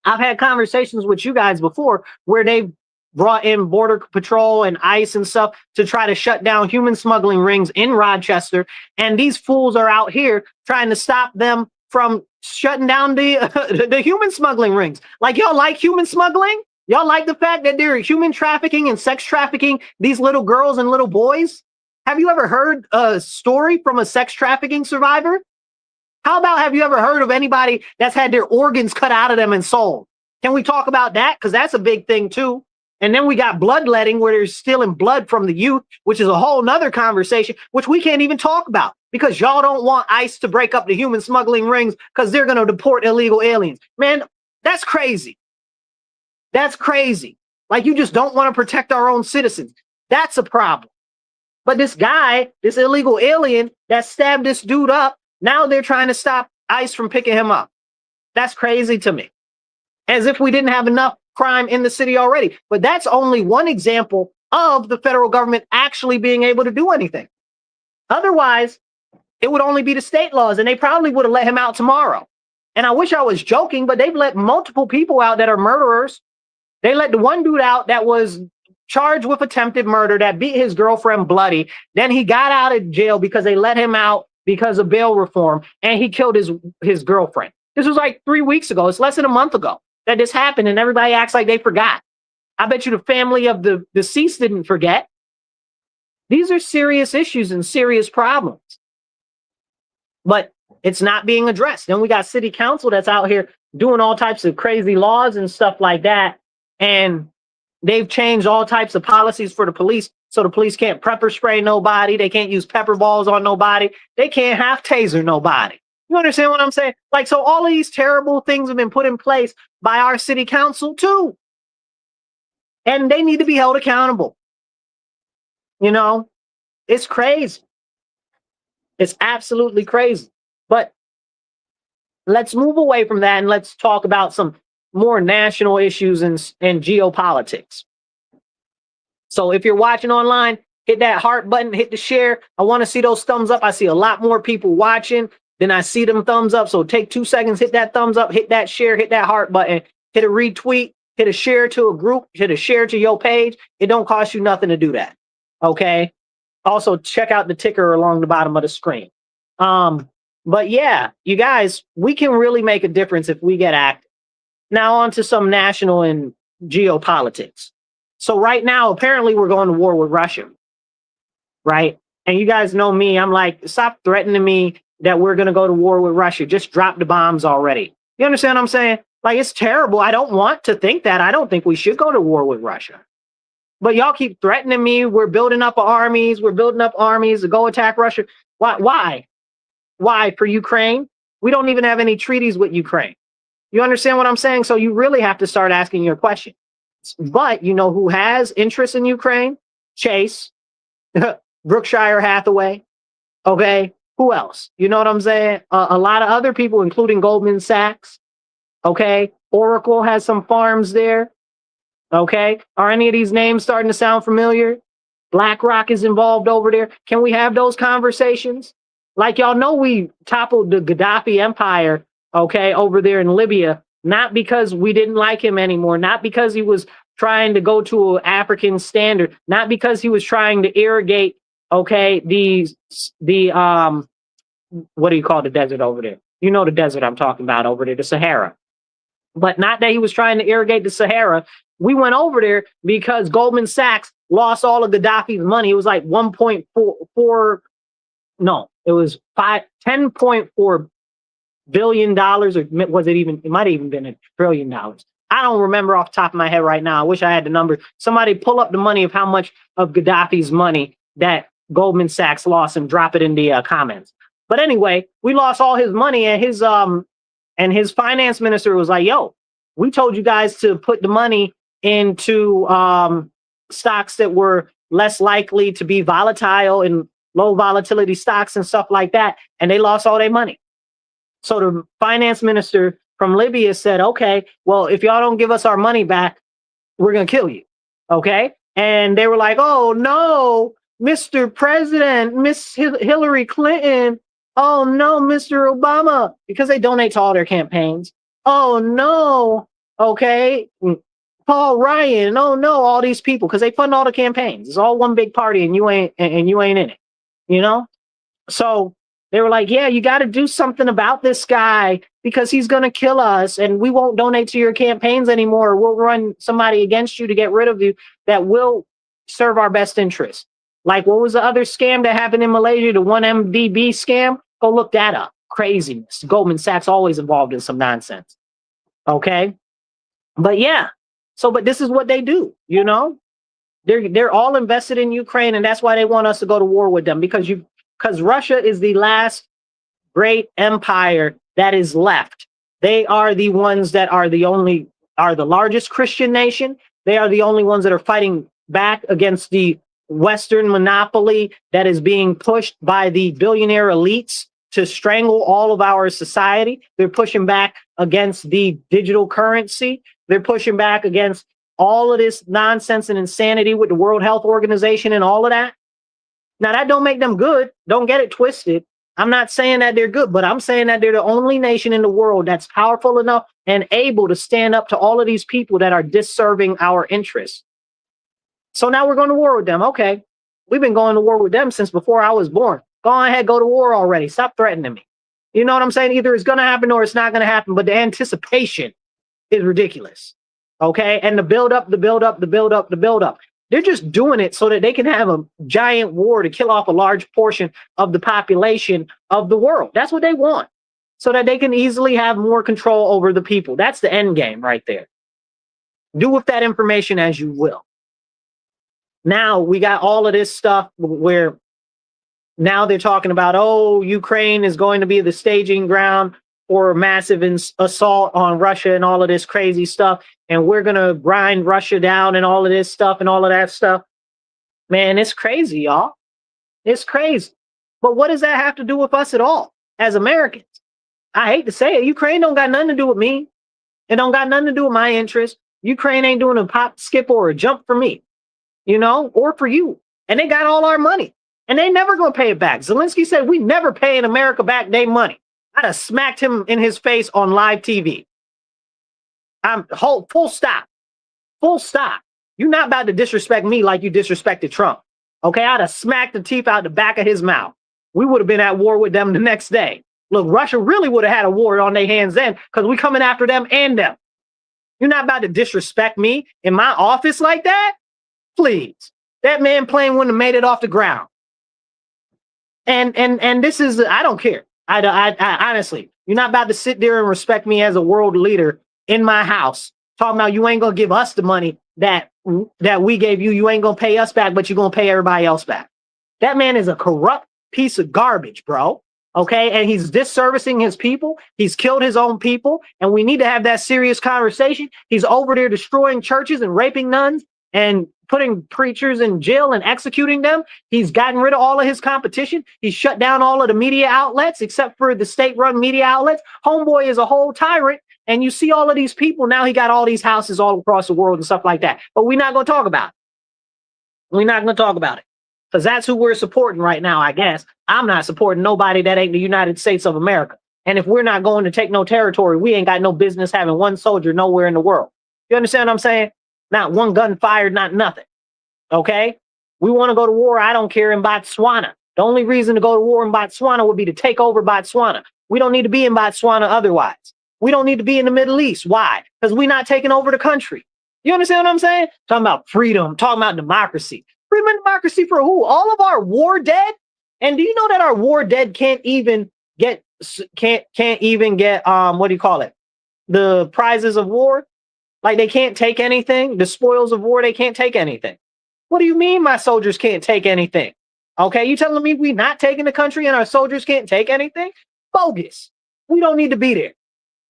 I've had conversations with you guys before where they've brought in Border Patrol and ICE and stuff to try to shut down human smuggling rings in Rochester. And these fools are out here trying to stop them from shutting down the human smuggling rings. Like, y'all like human smuggling? Y'all like the fact that they're human trafficking and sex trafficking these little girls and little boys? Have you ever heard a story from a sex trafficking survivor? How about have you ever heard of anybody that's had their organs cut out of them and sold? Can we talk about that? Because that's a big thing too. And then we got bloodletting, where they're stealing blood from the youth, which is a whole nother conversation, which we can't even talk about because y'all don't want ICE to break up the human smuggling rings because they're going to deport illegal aliens. Man, that's crazy. That's crazy. Like, you just don't want to protect our own citizens. That's a problem. But this guy, this illegal alien that stabbed this dude up, now they're trying to stop ICE from picking him up. That's crazy to me. As if we didn't have enough crime in the city already. But that's only one example of the federal government actually being able to do anything. Otherwise, it would only be the state laws, and they probably would have let him out tomorrow. And I wish I was joking, but they've let multiple people out that are murderers. They let the one dude out that was charged with attempted murder, that beat his girlfriend bloody. Then he got out of jail because they let him out because of bail reform, and he killed his girlfriend. This was like 3 weeks ago. It's less than a month ago that this happened, and everybody acts like they forgot. I bet you the family of the deceased didn't forget. These are serious issues and serious problems. But it's not being addressed. Then we got city council that's out here doing all types of crazy laws and stuff like that. And they've changed all types of policies for the police. So the police can't pepper spray nobody. They can't use pepper balls on nobody. They can't half taser nobody. You understand what I'm saying? Like, so all of these terrible things have been put in place by our city council too. And they need to be held accountable. You know, it's crazy. It's absolutely crazy. But let's move away from that and let's talk about some more national issues and geopolitics. So if you're watching online, hit that heart button, hit the share. I want to see those thumbs up. I see a lot more people watching than I see them thumbs up. So take 2 seconds, hit that thumbs up, hit that share, hit that heart button, hit a retweet, hit a share to a group, hit a share to your page. It don't cost you nothing to do that. Okay. Also, check out the ticker along the bottom of the screen. But yeah, you guys, we can really make a difference if we get active. Now on to some national and geopolitics. So right now, apparently we're going to war with Russia, right? And you guys know me. I'm like, stop threatening me that we're going to go to war with Russia. Just drop the bombs already. You understand what I'm saying? Like, it's terrible. I don't want to think that. I don't think we should go to war with Russia. But y'all keep threatening me. We're building up armies. We're building up armies to go attack Russia. Why? Why? For Ukraine? We don't even have any treaties with Ukraine. You understand what I'm saying? So you really have to start asking your question. But you know who has interest in Ukraine? Chase, Berkshire Hathaway. Okay. Who else? You know what I'm saying? A lot of other people, including Goldman Sachs. Okay. Oracle has some farms there. Okay. Are any of these names starting to sound familiar? BlackRock is involved over there. Can we have those conversations? Like, y'all know we toppled the Gaddafi empire, okay, over there in Libya, not because we didn't like him anymore, not because he was trying to go to an African standard, not because he was trying to irrigate, okay, what do you call the desert over there? You know the desert I'm talking about over there, the Sahara. But not that he was trying to irrigate the Sahara. We went over there because Goldman Sachs lost all of Gaddafi's money. It was like 1.4, no, it was $10.4 billion, or was it even, it might have even been $1 trillion. I don't remember off the top of my head right now. I wish I had the number. Somebody pull up the money of how much of Gaddafi's money that Goldman Sachs lost and drop it in the comments. But anyway, we lost all his money, and his finance minister was like, yo, we told you guys to put the money into stocks that were less likely to be volatile and low volatility stocks and stuff like that. And they lost all their money. So the finance minister from Libya said, okay, well, if y'all don't give us our money back, we're going to kill you. Okay. And they were like, oh, no, Mr. President, Miss Hillary Clinton. Oh, no, Mr. Obama, because they donate to all their campaigns. Oh, no. Okay. Paul Ryan. Oh, no, all these people, because they fund all the campaigns. It's all one big party, and you ain't in it, you know? So They were like, yeah, you got to do something about this guy because he's going to kill us and we won't donate to your campaigns anymore. We'll run somebody against you to get rid of you that will serve our best interests. Like, what was the other scam that happened in Malaysia? The 1MDB scam? Go look that up. Craziness. Goldman Sachs always involved in some nonsense. Okay? But yeah. So, but this is what they do, you know? They're all invested in Ukraine, and that's why they want us to go to war with them, because Russia is the last great empire that is left. They are the ones that are the largest Christian nation. They are the only ones that are fighting back against the Western monopoly that is being pushed by the billionaire elites to strangle all of our society. They're pushing back against the digital currency. They're pushing back against all of this nonsense and insanity with the World Health Organization and all of that. Now, that don't make them good. Don't get it twisted. I'm not saying that they're good, but I'm saying that they're the only nation in the world that's powerful enough and able to stand up to all of these people that are disserving our interests. So now we're going to war with them. Okay. We've been going to war with them since before I was born. Go ahead, go to war already. Stop threatening me. You know what I'm saying? Either it's going to happen or it's not going to happen, but the anticipation is ridiculous. Okay. And the build up. They're just doing it so that they can have a giant war to kill off a large portion of the population of the world. That's what they want, so that they can easily have more control over the people. That's the end game right there. Do with that information as you will. Now we got all of this stuff where now they're talking about, oh, Ukraine is going to be the staging ground for a massive assault on Russia and all of this crazy stuff. And we're going to grind Russia down and all of this stuff and all of that stuff. Man, it's crazy, y'all. It's crazy. But what does that have to do with us at all as Americans? I hate to say it. Ukraine don't got nothing to do with me. It don't got nothing to do with my interest. Ukraine ain't doing a pop, skip, or a jump for me, you know, or for you. And they got all our money. And they never going to pay it back. Zelensky said, we never pay in America back their money. I'd have smacked him in his face on live TV. Full stop. Full stop. You're not about to disrespect me like you disrespected Trump. Okay, I'd have smacked the teeth out the back of his mouth. We would have been at war with them the next day. Look, Russia really would have had a war on their hands then, because we coming after them and them. You're not about to disrespect me in my office like that? Please. That man plane wouldn't have made it off the ground. And this is, I don't care. I honestly, you're not about to sit there and respect me as a world leader in my house, talking about you ain't gonna give us the money that we gave you. You ain't gonna pay us back, but you're gonna pay everybody else back. That man is a corrupt piece of garbage, bro. Okay, and he's disservicing his people. He's killed his own people, and we need to have that serious conversation. He's over there destroying churches and raping nuns and putting preachers in jail and executing them. He's gotten rid of all of his competition. He's shut down all of the media outlets except for the state-run media outlets. Homeboy is a whole tyrant. And you see all of these people. Now he got all these houses all across the world and stuff like that. But we're not going to talk about it. We're not going to talk about it. Because that's who we're supporting right now, I guess. I'm not supporting nobody that ain't the United States of America. And if we're not going to take no territory, we ain't got no business having one soldier nowhere in the world. You understand what I'm saying? Not one gun fired, not nothing. Okay? We want to go to war, I don't care, in Botswana. The only reason to go to war in Botswana would be to take over Botswana. We don't need to be in Botswana otherwise. We don't need to be in the Middle East. Why? Because we're not taking over the country. You understand what I'm saying? Talking about freedom, talking about democracy. Freedom and democracy for who? All of our war dead? And do you know that our war dead can't even get what do you call it? The prizes of war? Like they can't take anything. The spoils of war, they can't take anything. What do you mean my soldiers can't take anything? Okay, you telling me we not taking the country and our soldiers can't take anything? Bogus. We don't need to be there.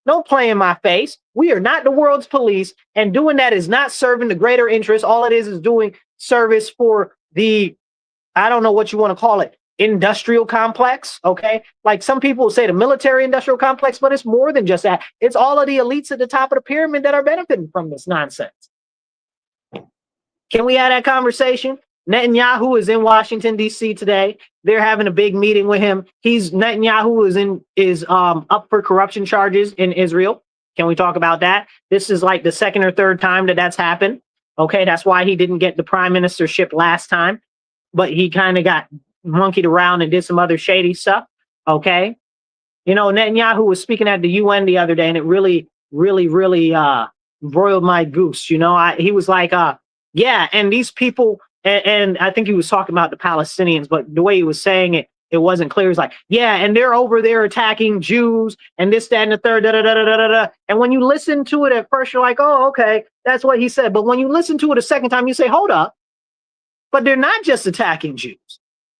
Don't play in my face. We are not the world's police, and doing that is not serving the greater interest. All it is doing service for the, I don't know what you want to call it, industrial complex, okay? Like some people say the military industrial complex, but it's more than just that. It's all of the elites at the top of the pyramid that are benefiting from this nonsense. Can we have that conversation? Netanyahu is in Washington, D.C. today. They're having a big meeting with him. Netanyahu is up for corruption charges in Israel. Can we talk about that? This is like the second or third time that that's happened. Okay, that's why he didn't get the prime ministership last time, but he kind of got monkeyed around and did some other shady stuff. Okay. You know, Netanyahu was speaking at the UN the other day, and it really broiled my goose. You know, he was like, yeah, and these people, and I think he was talking about the Palestinians, but the way he was saying it, it wasn't clear. He was like, yeah, and they're over there attacking Jews and this, that, and the third, da da da da da da. And when you listen to it at first, you're like, oh, okay, that's what he said. But when you listen to it a second time, you say, hold up, but they're not just attacking Jews;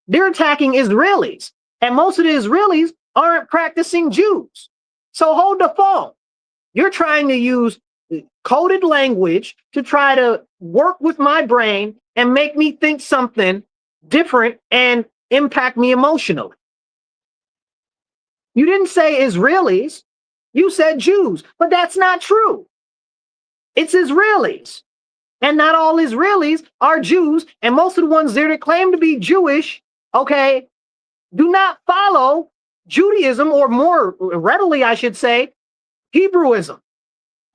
they're attacking Israelis, and most of the Israelis aren't practicing Jews. So hold the phone. You're trying to use coded language to try to work with my brain and make me think something different and impact me emotionally. You didn't say Israelis, you said Jews, but that's not true. It's Israelis. And not all Israelis are Jews, and most of the ones there that claim to be Jewish, okay, do not follow Judaism, or more readily, I should say, Hebrewism.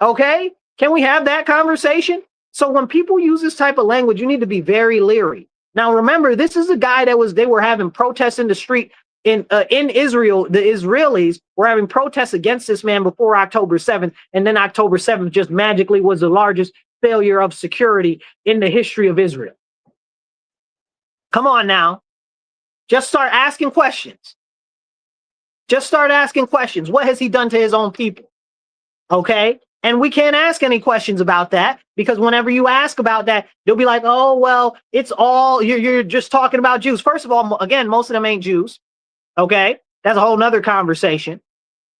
Okay? Can we have that conversation? So when people use this type of language, you need to be very leery. Now, remember, this is a guy they were having protests in the street in Israel. The Israelis were having protests against this man before October 7th. And then October 7th just magically was the largest failure of security in the history of Israel. Come on now. Just start asking questions. Just start asking questions. What has he done to his own people? Okay. And we can't ask any questions about that, because whenever you ask about that, they'll be like, oh, well, it's all, you're just talking about Jews. First of all, again, most of them ain't Jews. Okay. That's a whole nother conversation.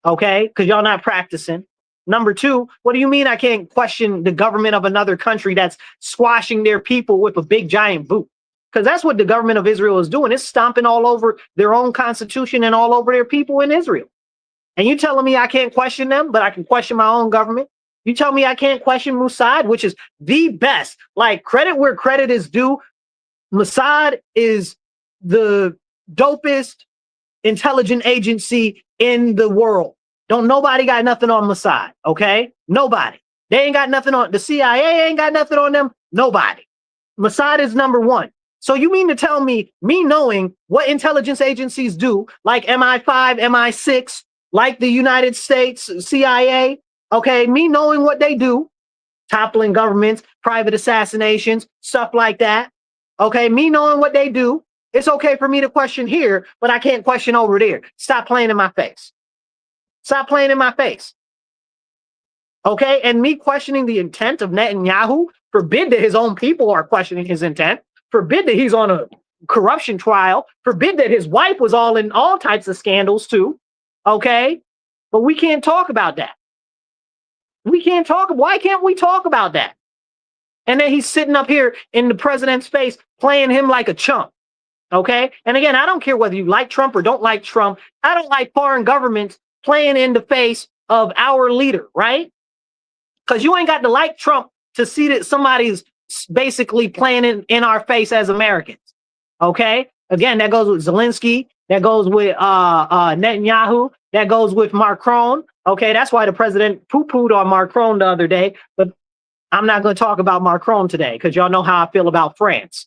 Okay. Because y'all not practicing. Number two, what do you mean I can't question the government of another country that's squashing their people with a big giant boot? Because that's what the government of Israel is doing. It's stomping all over their own constitution and all over their people in Israel. And you telling me I can't question them, but I can question my own government? You tell me I can't question Mossad, which is the best. Like, credit where credit is due. Mossad is the dopest intelligence agency in the world. Don't nobody got nothing on Mossad, okay? Nobody. They ain't got nothing on, the CIA ain't got nothing on them. Nobody. Mossad is number one. So you mean to tell me knowing what intelligence agencies do, like MI5, MI6, like the United States CIA, okay, me knowing what they do, toppling governments, private assassinations, stuff like that, okay, me knowing what they do, it's okay for me to question here, but I can't question over there. Stop playing in my face. Stop playing in my face. Okay, and me questioning the intent of Netanyahu, forbid that his own people are questioning his intent, forbid that he's on a corruption trial, forbid that his wife was all in all types of scandals too, okay? But we can't talk about that. We can't talk, why can't we talk about that? And then he's sitting up here in the president's face playing him like a chump, okay? And again, I don't care whether you like Trump or don't like Trump. I don't like foreign governments playing in the face of our leader, right? Because you ain't got to like Trump to see that somebody's basically playing in our face as Americans. Okay. Again, that goes with Zelensky. That goes with Netanyahu. That goes with Macron. Okay. That's why the president poo-pooed on Macron the other day. But I'm not going to talk about Macron today, because y'all know how I feel about France.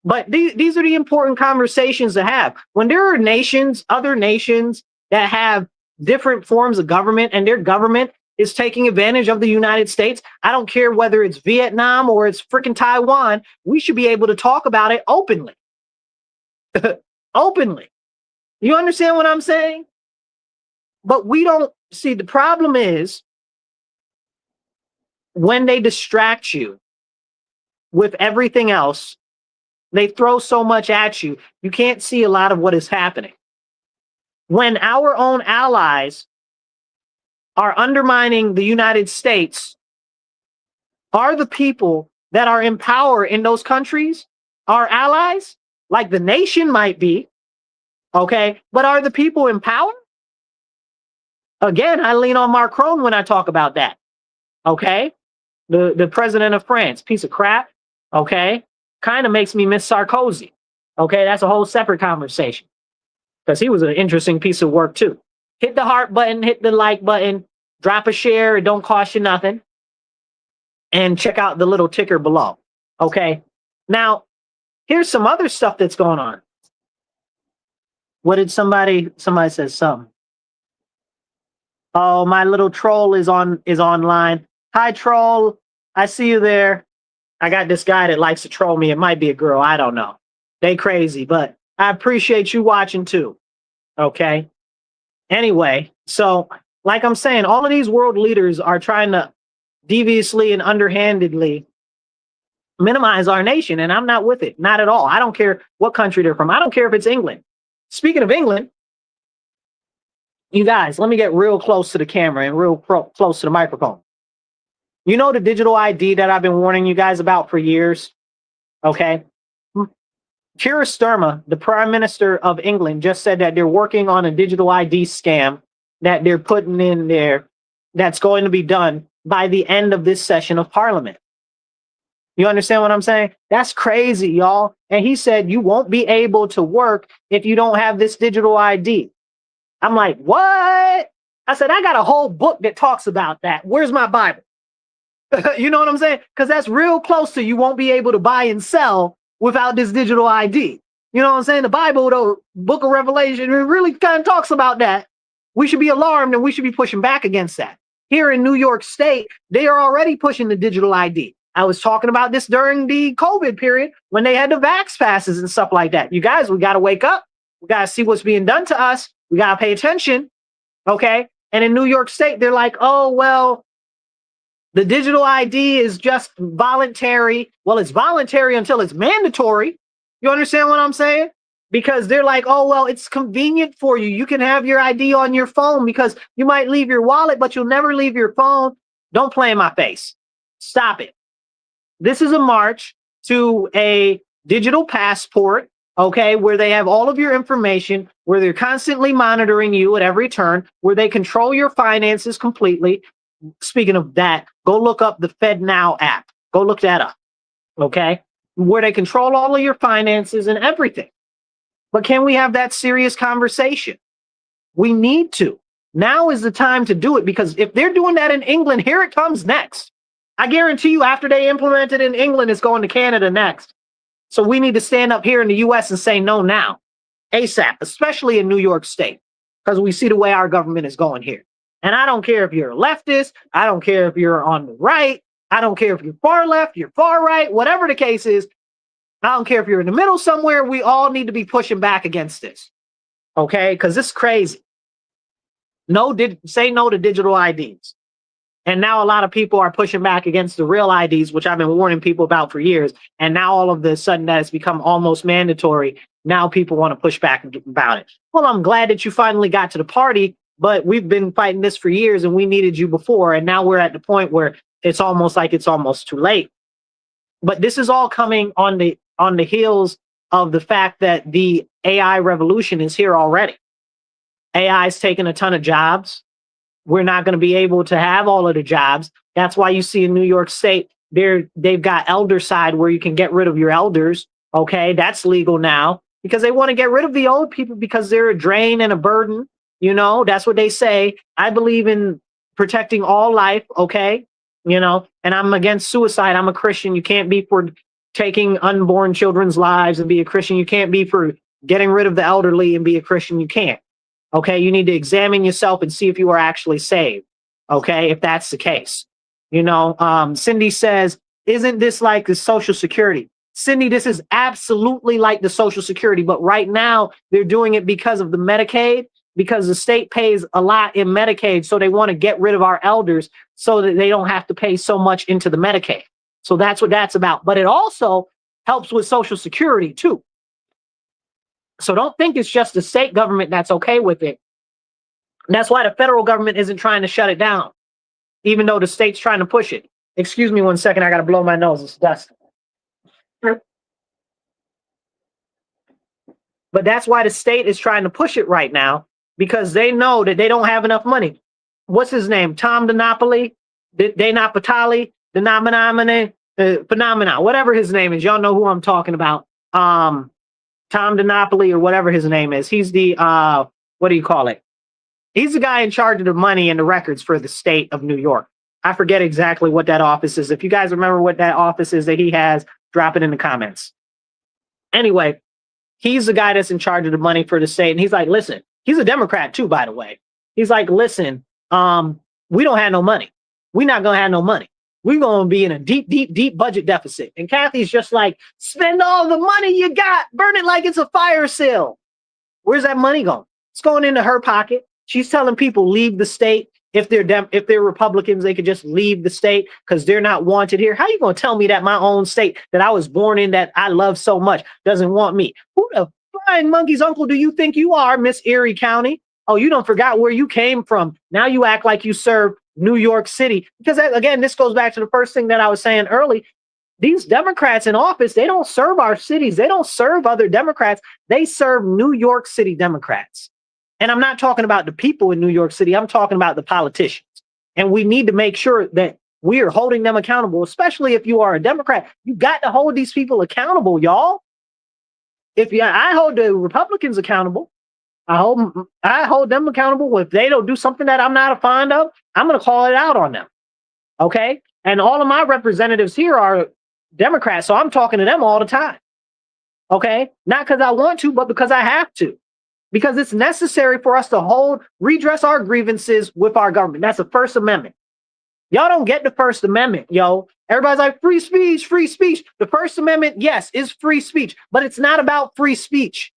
But these are the important conversations to have. When there are nations, other nations that have different forms of government, and their government is taking advantage of the United States, I don't care whether it's Vietnam or it's freaking Taiwan, we should be able to talk about it openly. Openly. You understand what I'm saying? But we don't see, the problem is when they distract you with everything else, they throw so much at you, you can't see a lot of what is happening. When our own allies are undermining the United States, are the people that are in power in those countries our allies? Like the nation might be, okay, but are the people in power? Again, I lean on Macron when I talk about that, okay? The president of France, piece of crap, okay? Kind of makes me miss Sarkozy, okay? That's a whole separate conversation, because he was an interesting piece of work too. Hit the heart button, hit the like button, drop a share, it don't cost you nothing. And check out the little ticker below. Okay. Now, here's some other stuff that's going on. What did somebody said something? Oh, my little troll is online. Hi, troll. I see you there. I got this guy that likes to troll me. It might be a girl. I don't know. They crazy, but I appreciate you watching too. Okay. Anyway, so like I'm saying, all of these world leaders are trying to deviously and underhandedly minimize our nation, and I'm not with it. Not at all. I don't care what country they're from. I don't care if it's England. Speaking of England, you guys, let me get real close to the camera and real close to the microphone. You know the digital ID that I've been warning you guys about for years? Okay. Keir Starmer, the Prime Minister of England, just said that they're working on a digital ID scam that they're putting in there that's going to be done by the end of this session of Parliament. You understand what I'm saying? That's crazy, y'all. And he said you won't be able to work if you don't have this digital ID. I'm like, what? I said, I got a whole book that talks about that. Where's my Bible? You know what I'm saying? Because that's real close to you won't be able to buy and sell without this digital ID. You know what I'm saying? The Bible, the book of Revelation, it really kind of talks about that. We should be alarmed and we should be pushing back against that. Here in New York State, they are already pushing the digital ID. I was talking about this during the COVID period when they had the vax passes and stuff like that. You guys, we got to wake up. We got to see what's being done to us. We got to pay attention. Okay. And in New York State, they're like, oh, well, the digital ID is just voluntary. Well, it's voluntary until it's mandatory. You understand what I'm saying? Because they're like, oh, well, it's convenient for you. You can have your ID on your phone because you might leave your wallet, but you'll never leave your phone. Don't play in my face. Stop it. This is a march to a digital passport, okay, where they have all of your information, where they're constantly monitoring you at every turn, where they control your finances completely. Speaking of that, go look up the FedNow app. Go look that up, okay, where they control all of your finances and everything. But can we have that serious conversation? We need to. Now is the time to do it, because if they're doing that in England, here it comes next. I guarantee you after they implement it in England, it's going to Canada next. So we need to stand up here in the US and say no now, ASAP, especially in New York State, because we see the way our government is going here. And I don't care if you're a leftist. I don't care if you're on the right. I don't care if you're far left, you're far right, whatever the case is. I don't care if you're in the middle somewhere. We all need to be pushing back against this. Okay? Because it's crazy. Say no to digital IDs. And now a lot of people are pushing back against the real IDs, which I've been warning people about for years. And now all of a sudden that has become almost mandatory. Now people want to push back about it. Well, I'm glad that you finally got to the party, but we've been fighting this for years and we needed you before. And now we're at the point where it's almost too late. But this is all coming on the heels of the fact that the AI revolution is here already. AI is taking a ton of jobs. We're not going to be able to have all of the jobs. That's why you see in New York State, they've got elder side where you can get rid of your elders. Okay, that's legal now because they want to get rid of the old people because they're a drain and a burden. You know, that's what they say. I believe in protecting all life. Okay, you know, and I'm against suicide. I'm a Christian. You can't be for taking unborn children's lives and be a Christian. You can't be for getting rid of the elderly and be a Christian. You can't. Okay, you need to examine yourself and see if you are actually saved. Okay, if that's the case. You know, Cindy says, isn't this like the Social Security? Cindy, this is absolutely like the Social Security, but right now they're doing it because of the Medicaid, because the state pays a lot in Medicaid, so they want to get rid of our elders so that they don't have to pay so much into the Medicaid. So that's what that's about. But it also helps with Social Security too. So don't think it's just the state government that's okay with it. That's why the federal government isn't trying to shut it down, even though the state's trying to push it. Excuse me 1 second. I got to blow my nose. It's dust. But that's why the state is trying to push it right now, because they know that they don't have enough money. What's his name? Tom DiNapoli? DiNapoli? Phenomena, whatever his name is. Y'all know who I'm talking about. Tom DiNapoli or whatever his name is. He's the, what do you call it? He's the guy in charge of the money and the records for the state of New York. I forget exactly what that office is. If you guys remember what that office is that he has, drop it in the comments. Anyway, He's the guy that's in charge of the money for the state. And he's like, listen, he's a Democrat too, by the way. He's like, listen, we don't have no money. We're not going to have no money. We're going to be in a deep, deep, deep budget deficit. And Kathy's just like, spend all the money you got. Burn it like it's a fire sale. Where's that money going? It's going into her pocket. She's telling people leave the state. If they're Republicans, they could just leave the state because they're not wanted here. How are you going to tell me that my own state that I was born in, that I love so much, doesn't want me? Who the flying monkey's uncle do you think you are, Miss Erie County? Oh, you don't forgot where you came from. Now you act like you serve New York City. Because again, this goes back to the first thing that I was saying early. These Democrats in office, they don't serve our cities. They don't serve other Democrats. They serve New York City Democrats. And I'm not talking about the people in New York City. I'm talking about the politicians. And we need to make sure that we are holding them accountable, especially if you are a Democrat. You got to hold these people accountable, y'all. I hold the Republicans accountable. I hold them accountable. If they don't do something that I'm not fond of, I'm going to call it out on them. Okay? And all of my representatives here are Democrats, so I'm talking to them all the time. Okay? Not because I want to, but because I have to. Because it's necessary for us to redress our grievances with our government. That's the First Amendment. Y'all don't get the First Amendment, yo. Everybody's like, free speech, free speech. The First Amendment, yes, is free speech, but it's not about free speech.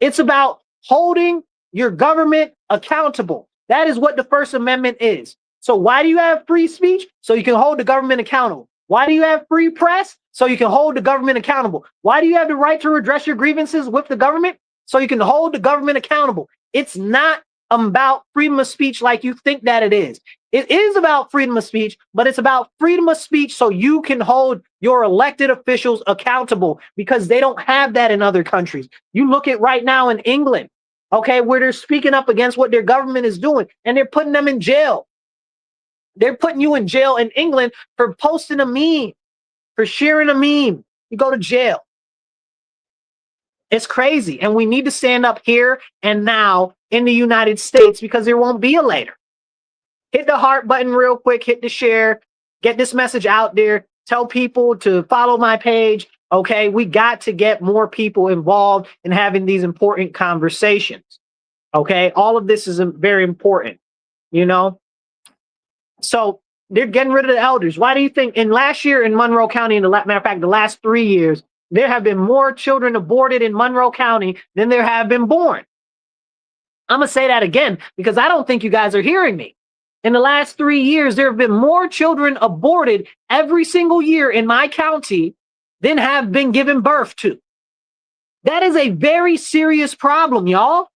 It's about holding your government accountable. That is what the First Amendment is. So why do you have free speech? So you can hold the government accountable. Why do you have free press? So you can hold the government accountable. Why do you have the right to redress your grievances with the government? So you can hold the government accountable. It's not about freedom of speech like you think that it is. It is about freedom of speech, but it's about freedom of speech so you can hold your elected officials accountable, because they don't have that in other countries. You look at right now in England, okay, where they're speaking up against what their government is doing, and they're putting them in jail. They're putting you in jail in England for posting a meme, for sharing a meme. You go to jail. It's crazy. And we need to stand up here and now in the United States, because there won't be a later. Hit the heart button real quick. Hit the share. Get this message out there. Tell people to follow my page. Okay, we got to get more people involved in having these important conversations. Okay, all of this is very important, you know. So they're getting rid of the elders. Why do you think in last year in Monroe County, matter of fact, the last 3 years, there have been more children aborted in Monroe County than there have been born? I'm going to say that again because I don't think you guys are hearing me. In the last 3 years, there have been more children aborted every single year in my county than have been given birth to. That is a very serious problem, y'all.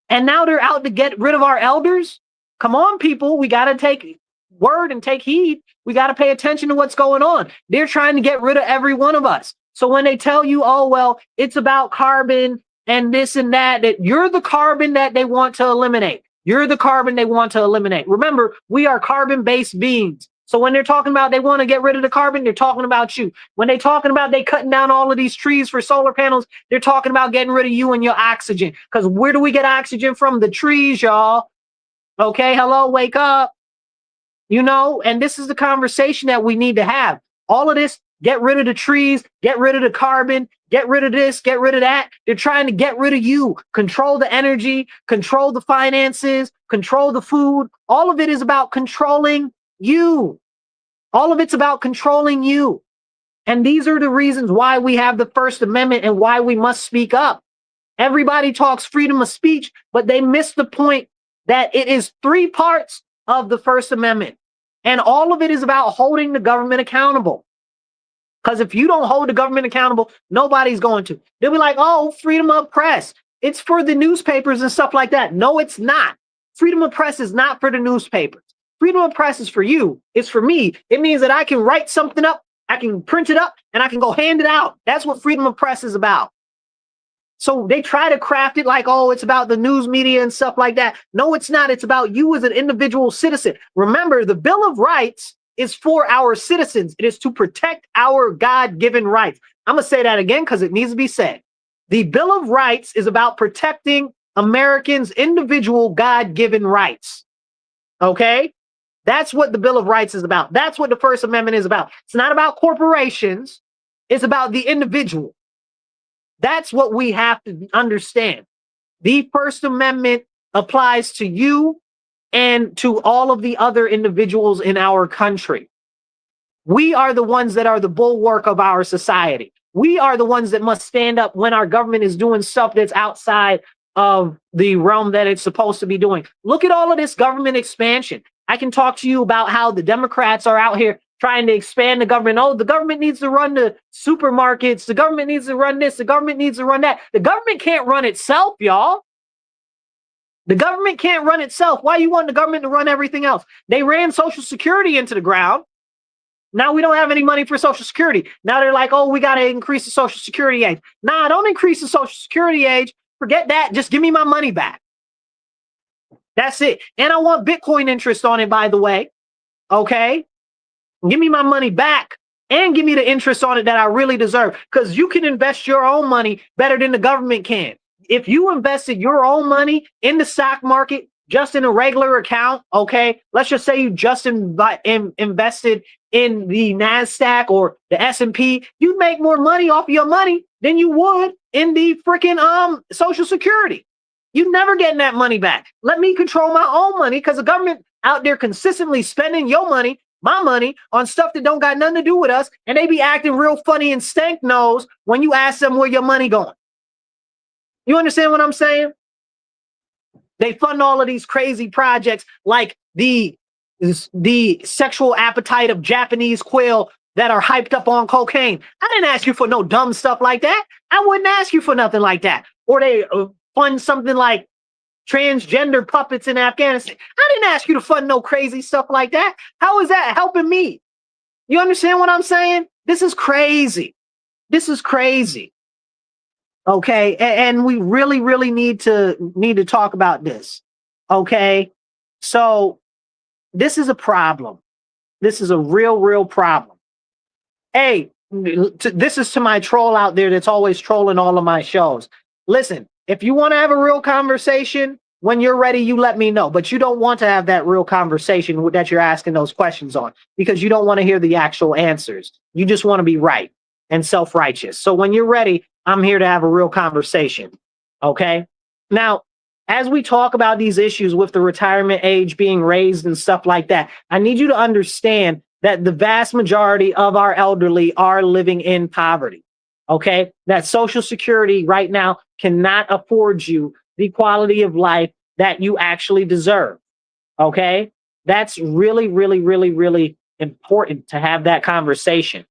And now they're out to get rid of our elders. Come on, people. We got to take word and take heed. We got to pay attention to what's going on. They're trying to get rid of every one of us. So when they tell you, oh, well, it's about carbon and this and that, that you're the carbon that they want to eliminate. You're the carbon they want to eliminate. Remember, we are carbon-based beings. So when they're talking about they want to get rid of the carbon, they're talking about you. When they're talking about they cutting down all of these trees for solar panels, they're talking about getting rid of you and your oxygen. Because where do we get oxygen from? The trees, y'all. Okay, hello, wake up. You know, and this is the conversation that we need to have. All of this, get rid of the trees, get rid of the carbon, get rid of this, get rid of that. They're trying to get rid of you. Control the energy, control the finances, control the food. All of it is about controlling you. All of it's about controlling you. And these are the reasons why we have the First Amendment and why we must speak up. Everybody talks freedom of speech, but they miss the point that it is 3 parts of the First Amendment. And all of it is about holding the government accountable. Because if you don't hold the government accountable, nobody's going to. They'll be like, oh, freedom of press. It's for the newspapers and stuff like that. No, it's not. Freedom of press is not for the newspapers. Freedom of press is for you. It's for me. It means that I can write something up, I can print it up, and I can go hand it out. That's what freedom of press is about. So they try to craft it like, oh, it's about the news media and stuff like that. No, it's not. It's about you as an individual citizen. Remember, the Bill of Rights is for our citizens. It is to protect our God-given rights. I'm going to say that again because it needs to be said. The Bill of Rights is about protecting Americans' individual God-given rights. Okay? That's what the Bill of Rights is about. That's what the First Amendment is about. It's not about corporations. It's about the individual. That's what we have to understand. The First Amendment applies to you and to all of the other individuals in our country. We are the ones that are the bulwark of our society. We are the ones that must stand up when our government is doing stuff that's outside of the realm that it's supposed to be doing. Look at all of this government expansion. I can talk to you about how the Democrats are out here trying to expand the government. Oh, the government needs to run the supermarkets. The government needs to run this. The government needs to run that. The government can't run itself, y'all. The government can't run itself. Why you want the government to run everything else? They ran Social Security into the ground. Now we don't have any money for Social Security. Now they're like, oh, we got to increase the Social Security age. Nah, don't increase the Social Security age. Forget that. Just give me my money back. That's it. And I want Bitcoin interest on it, by the way. Okay? Give me my money back and give me the interest on it that I really deserve. Because you can invest your own money better than the government can. If you invested your own money in the stock market, just in a regular account, okay, let's just say you just invested in the NASDAQ or the S&P, you'd make more money off of your money than you would in the freaking Social Security. You never getting that money back. Let me control my own money, because the government out there consistently spending your money, my money, on stuff that don't got nothing to do with us, and they be acting real funny and stank nose when you ask them where your money going. You understand what I'm saying? They fund all of these crazy projects like the sexual appetite of Japanese quail that are hyped up on cocaine. I didn't ask you for no dumb stuff like that. I wouldn't ask you for nothing like that. Or they fund something like transgender puppets in Afghanistan. I didn't ask you to fund no crazy stuff like that. How is that helping me? You understand what I'm saying? This is crazy. This is crazy. Okay, and we really, really need to talk about this. Okay, so this is a problem. This is a real problem. Hey, this is to my troll out there that's always trolling all of my shows. Listen, if you want to have a real conversation, when you're ready, you let me know. But you don't want to have that real conversation that you're asking those questions on, because you don't want to hear the actual answers. You just want to be right and self-righteous. So when you're ready, I'm here to have a real conversation. Okay. Now, as we talk about these issues with the retirement age being raised and stuff like that, I need you to understand that the vast majority of our elderly are living in poverty. Okay. That Social Security right now cannot afford you the quality of life that you actually deserve. Okay. That's really, really, really, really important to have that conversation.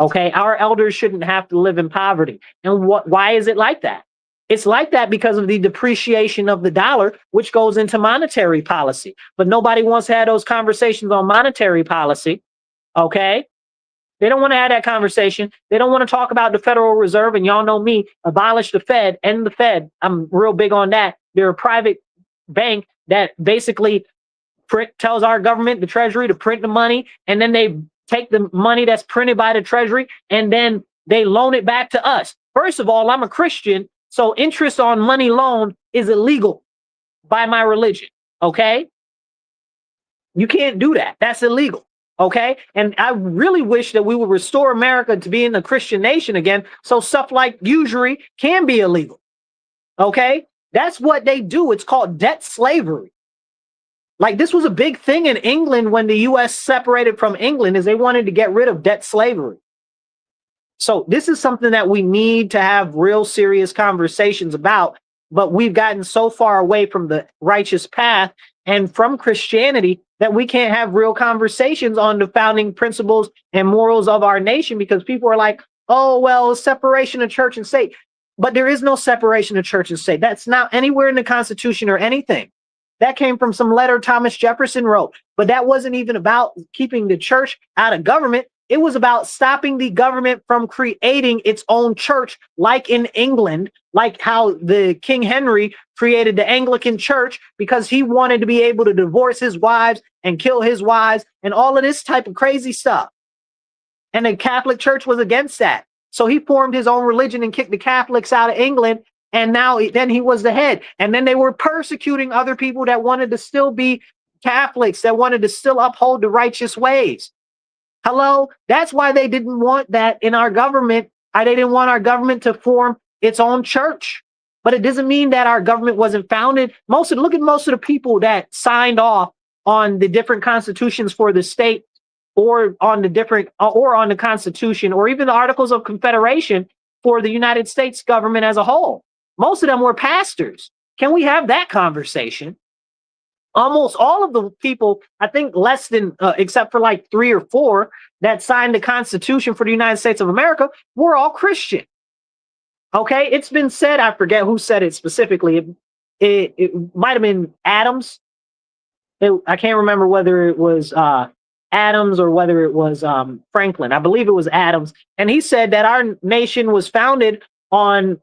Okay, our elders shouldn't have to live in poverty. And why is it like that? It's like that because of the depreciation of the dollar, which goes into monetary policy. But nobody wants to have those conversations on monetary policy. Okay, they don't want to have that conversation. They don't want to talk about the Federal Reserve. And y'all know me, abolish the Fed, end the Fed. I'm real big on that. They're a private bank that basically tells our government, the Treasury, to print the money, and then they take the money that's printed by the Treasury and then they loan it back to us. First of all, I'm a Christian, so interest on money loan is illegal by my religion. Okay, you can't do that. That's illegal. Okay, and I really wish that we would restore America to being a Christian nation again, so stuff like usury can be illegal. Okay, that's what they do. It's called debt slavery. Like, this was a big thing in England when the U.S. separated from England, is they wanted to get rid of debt slavery. So this is something that we need to have real serious conversations about, but we've gotten so far away from the righteous path and from Christianity that we can't have real conversations on the founding principles and morals of our nation, because people are like, oh, well, separation of church and state. But there is no separation of church and state. That's not anywhere in the Constitution or anything. That came from some letter Thomas Jefferson wrote, but that wasn't even about keeping the church out of government. It was about stopping the government from creating its own church, like in England, like how the King Henry created the Anglican Church because he wanted to be able to divorce his wives and kill his wives and all of this type of crazy stuff. And the Catholic Church was against that. So he formed his own religion and kicked the Catholics out of England. And then he was the head. And then they were persecuting other people that wanted to still be Catholics, that wanted to still uphold the righteous ways. Hello? That's why they didn't want that in our government. They didn't want our government to form its own church. But it doesn't mean that our government wasn't founded. Look at most of the people that signed off on the different constitutions for the state, or on the Constitution, or even the Articles of Confederation for the United States government as a whole. Most of them were pastors. Can we have that conversation? Almost all of the people, I think less than, except for like 3 or 4 that signed the Constitution for the United States of America, were all Christian. Okay, it's been said, I forget who said it specifically. It might have been Adams. I can't remember whether it was Adams or whether it was Franklin. I believe it was Adams. And he said that our nation was founded on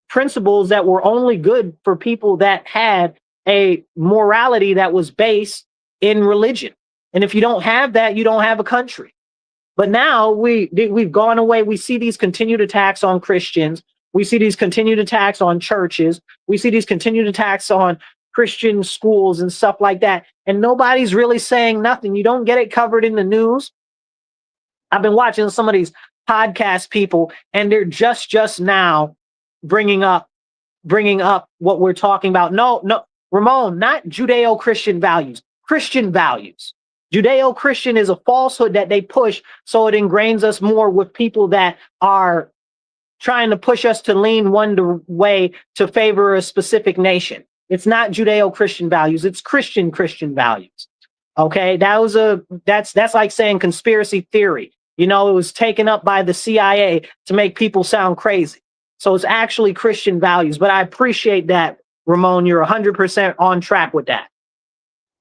principles that were only good for people that had a morality that was based in religion. And if you don't have that, you don't have a country. But now we've gone away. We see these continued attacks on Christians. We see these continued attacks on churches. We see these continued attacks on Christian schools and stuff like that. And nobody's really saying nothing. You don't get it covered in the news. I've been watching some of these podcast people, and they're just now bringing up what we're talking about. No, Ramon, not Judeo-Christian values, Christian values. Judeo-Christian is a falsehood that they push, so it ingrains us more with people that are trying to push us to lean one way to favor a specific nation. It's not Judeo-Christian values, it's Christian values. Okay, that's like saying conspiracy theory. You know, it was taken up by the CIA to make people sound crazy. So it's actually Christian values. But I appreciate that, Ramon. You're 100% on track with that.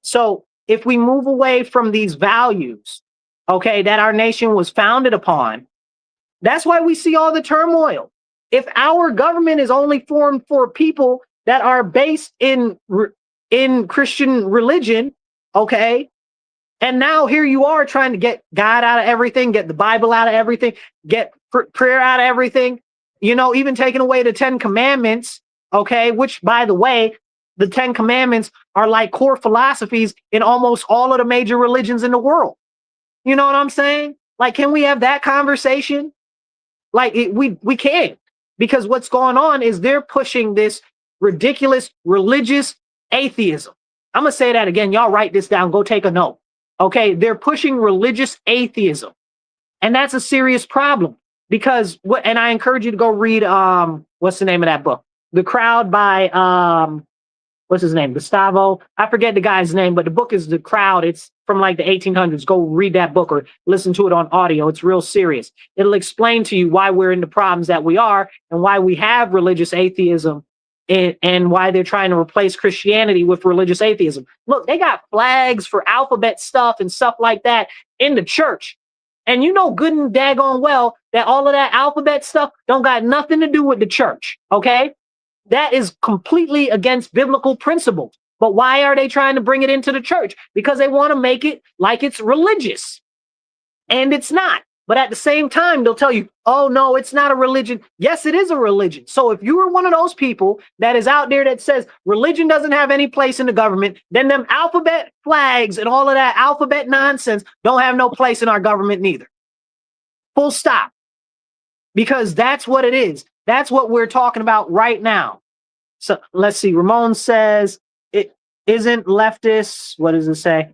So if we move away from these values, okay, that our nation was founded upon, that's why we see all the turmoil. If our government is only formed for people that are based in Christian religion, okay, and now here you are trying to get God out of everything, get the Bible out of everything, get prayer out of everything, you know, even taking away the 10 commandments, okay, which, by the way, the 10 commandments are like core philosophies in almost all of the major religions in the world. You know what I'm saying? Like, can we have that conversation? Like, we can't, because what's going on is they're pushing this ridiculous religious atheism. I'm going to say that again. Y'all write this down. Go take a note. Okay, they're pushing religious atheism. And that's a serious problem, because and I encourage you to go read, what's the name of that book? The Crowd by, what's his name? Gustavo. I forget the guy's name, but the book is The Crowd. It's from like the 1800s. Go read that book or listen to it on audio. It's real serious. It'll explain to you why we're in the problems that we are and why we have religious atheism, and why they're trying to replace Christianity with religious atheism. Look, they got flags for alphabet stuff and stuff like that in the church. And you know good and daggone well that all of that alphabet stuff don't got nothing to do with the church, okay? That is completely against biblical principles. But why are they trying to bring it into the church? Because they want to make it like it's religious. And it's not. But at the same time, they'll tell you, oh, no, it's not a religion. Yes, it is a religion. So if you are one of those people that is out there that says religion doesn't have any place in the government, then them alphabet flags and all of that alphabet nonsense don't have no place in our government neither. Full stop. Because that's what it is. That's what we're talking about right now. So let's see. Ramon says, it isn't leftists. What does it say?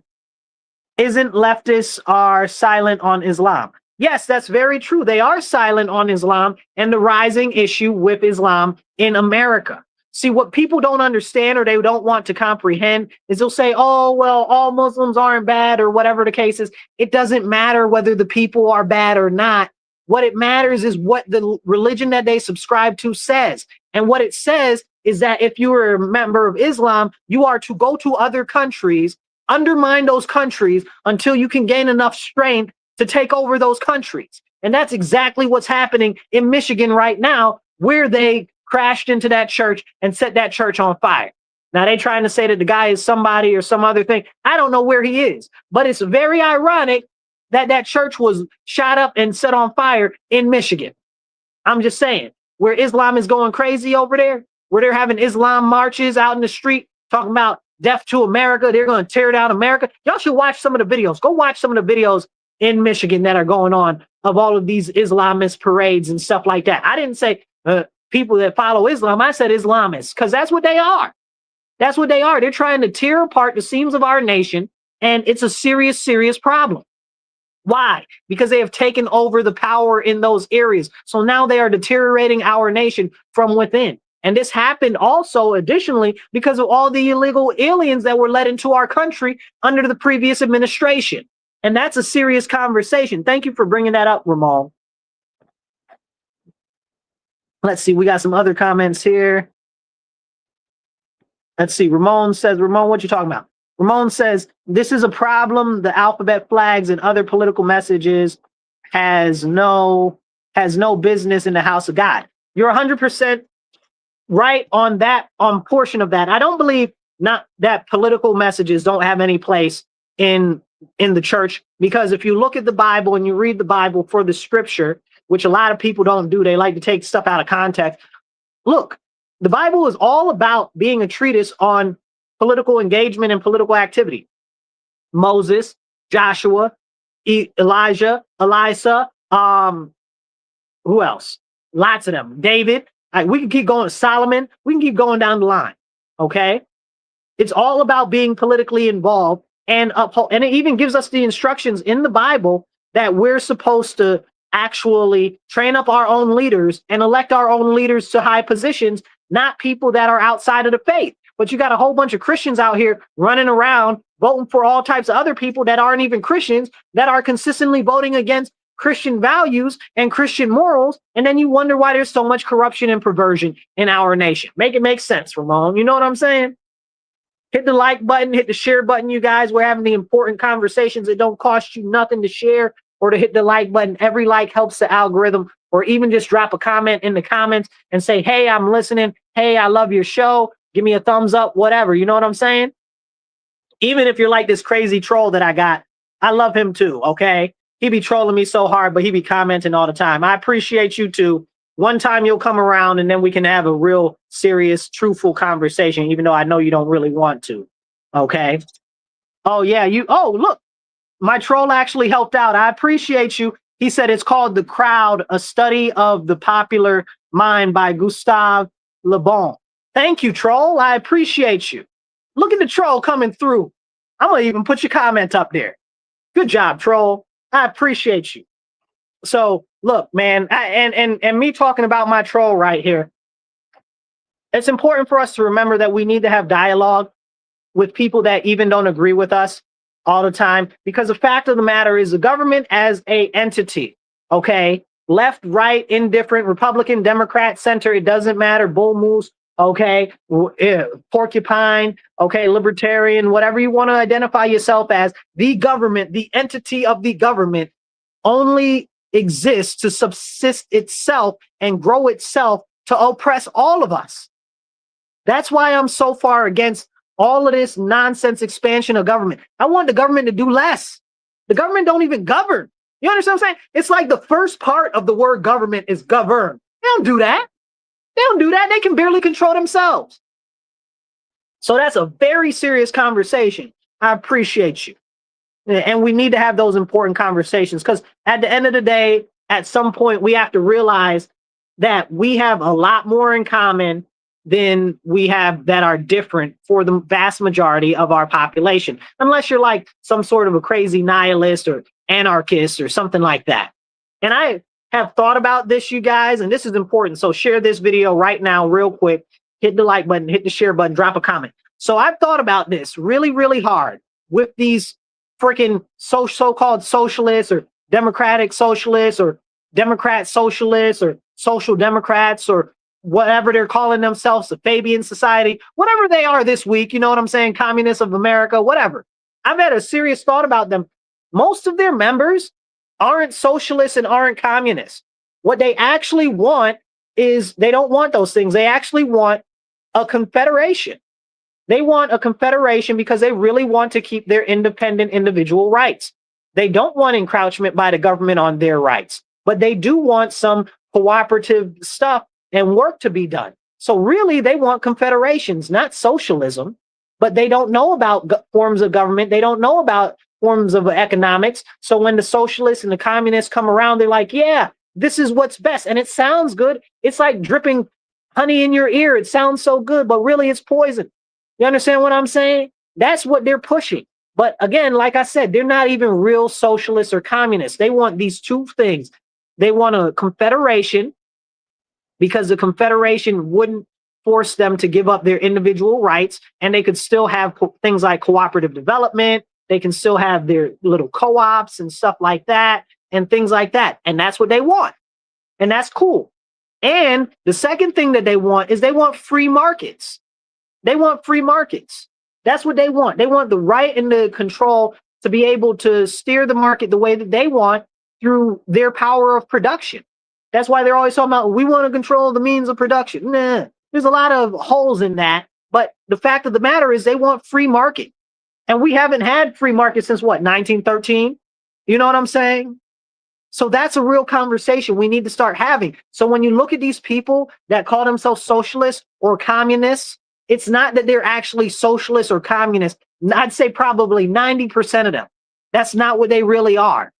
Isn't leftists are silent on Islam? Yes, that's very true. They are silent on Islam and the rising issue with Islam in America. See, what people don't understand or they don't want to comprehend is they'll say, oh, well, all Muslims aren't bad or whatever the case is. It doesn't matter whether the people are bad or not. What it matters is what the religion that they subscribe to says. And what it says is that if you are a member of Islam, you are to go to other countries, undermine those countries until you can gain enough strength to take over those countries. And that's exactly what's happening in Michigan right now, where they crashed into that church and set that church on fire. Now they trying to say that the guy is somebody or some other thing. I don't know where he is, but it's very ironic that that church was shot up and set on fire in Michigan. I'm just saying, where Islam is going crazy over there, where they're having Islam marches out in the street talking about death to America, they're going to tear down America. Y'all should watch some of the videos. Go watch some of the videos in Michigan that are going on of all of these Islamist parades and stuff like that. I didn't say people that follow Islam. I said Islamists, because that's what they are. That's what they are. They're trying to tear apart the seams of our nation, and it's a serious, serious problem. Why? Because they have taken over the power in those areas. So now they are deteriorating our nation from within. And this happened also, additionally, because of all the illegal aliens that were let into our country under the previous administration. And that's a serious conversation. Thank you for bringing that up, Ramon. Let's see. We got some other comments here. Let's see. Ramon says, Ramon, what you talking about? Ramon says, this is a problem. The alphabet flags and other political messages has no business in the house of God. You're 100% right on that, on portion of that. I don't believe not that political messages don't have any place in the church, because if you look at the Bible and you read the Bible for the scripture, which a lot of people don't do, they like to take stuff out of context. Look, the Bible is all about being a treatise on political engagement and political activity. Moses, Joshua, Elijah, Elisha, who else? Lots of them. David. We can keep going. Solomon. We can keep going down the line. Okay. It's all about being politically involved and uphold. And it even gives us the instructions in the Bible that we're supposed to actually train up our own leaders and elect our own leaders to high positions, not people that are outside of the faith. But you got a whole bunch of Christians out here running around voting for all types of other people that aren't even Christians, that are consistently voting against Christian values and Christian morals. And then you wonder why there's so much corruption and perversion in our nation. Make it make sense, Ramon. You know what I'm saying? Hit the like button, hit the share button, you guys. We're having the important conversations. It don't cost you nothing to share or to hit the like button. Every like helps the algorithm. Or even just drop a comment in the comments and say, hey, I'm listening. Hey, I love your show. Give me a thumbs up, whatever. You know what I'm saying? Even if you're like this crazy troll that I got, I love him too, okay? He be trolling me so hard, but he be commenting all the time. I appreciate you too. One time you'll come around and then we can have a real serious, truthful conversation, even though I know you don't really want to, okay? Oh, yeah, look, my troll actually helped out. I appreciate you. He said it's called The Crowd, a study of the popular mind by Gustave Le Bon. Thank you, troll. I appreciate you. Look at the troll coming through. I'm going to even put your comment up there. Good job, troll. I appreciate you. So, look, man, and me talking about my troll right here, it's important for us to remember that we need to have dialogue with people that even don't agree with us all the time, because the fact of the matter is the government as a entity, okay, left, right, indifferent, Republican, Democrat, center, it doesn't matter, bull moose, okay, porcupine, okay, libertarian, whatever you want to identify yourself as, the government, the entity of the government only exists to subsist itself and grow itself to oppress all of us. That's why I'm so far against all of this nonsense expansion of government. I want the government to do less. The government don't even govern. You understand what I'm saying? It's like the first part of the word government is govern. They don't do that. They don't do that. They can barely control themselves. So that's a very serious conversation. I appreciate you. And we need to have those important conversations, because at the end of the day, at some point, we have to realize that we have a lot more in common than we have that are different for the vast majority of our population, unless you're like some sort of a crazy nihilist or anarchist or something like that. And I have thought about this, you guys, and this is important. So share this video right now real quick. Hit the like button, hit the share button, drop a comment. So I've thought about this really, really hard with these freaking so-called socialists or democratic socialists or Democrat socialists or social democrats or whatever they're calling themselves, the Fabian Society, whatever they are this week, you know what I'm saying? Communists of America, whatever. I've had a serious thought about them. Most of their members aren't socialists and aren't communists. What they actually want is, they don't want those things. They actually want a confederation. They want a confederation because they really want to keep their independent individual rights. They don't want encroachment by the government on their rights, but they do want some cooperative stuff and work to be done. So really, they want confederations, not socialism, but they don't know about forms of government. They don't know about forms of economics. So when the socialists and the communists come around, they're like, yeah, this is what's best. And it sounds good. It's like dripping honey in your ear. It sounds so good, but really it's poison. You understand what I'm saying? That's what they're pushing. But again, like I said, they're not even real socialists or communists. They want these two things. They want a confederation because the confederation wouldn't force them to give up their individual rights, and they could still have things like cooperative development. They can still have their little co-ops and stuff like that and things like that. And that's what they want. And that's cool. And the second thing that they want is they want free markets. They want free markets. That's what they want. They want the right and the control to be able to steer the market the way that they want through their power of production. That's why they're always talking about, we want to control the means of production. Nah, there's a lot of holes in that. But the fact of the matter is they want free market. And we haven't had free market since what, 1913? You know what I'm saying? So that's a real conversation we need to start having. So when you look at these people that call themselves socialists or communists, it's not that they're actually socialists or communists. I'd say probably 90% of them. That's not what they really are.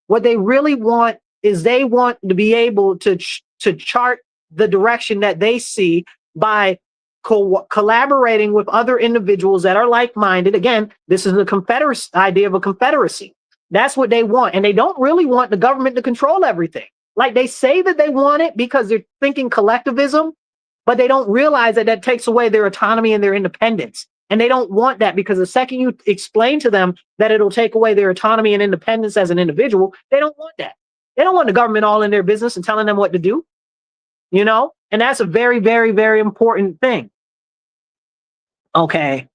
What they really want is they want to be able to chart the direction that they see by collaborating with other individuals that are like-minded. Again, this is the idea of a confederacy. That's what they want. And they don't really want the government to control everything. Like, they say that they want it because they're thinking collectivism, but they don't realize that that takes away their autonomy and their independence. And they don't want that, because the second you explain to them that it'll take away their autonomy and independence as an individual, they don't want that. They don't want the government all in their business and telling them what to do, you know? And that's a very, very, very important thing. Okay.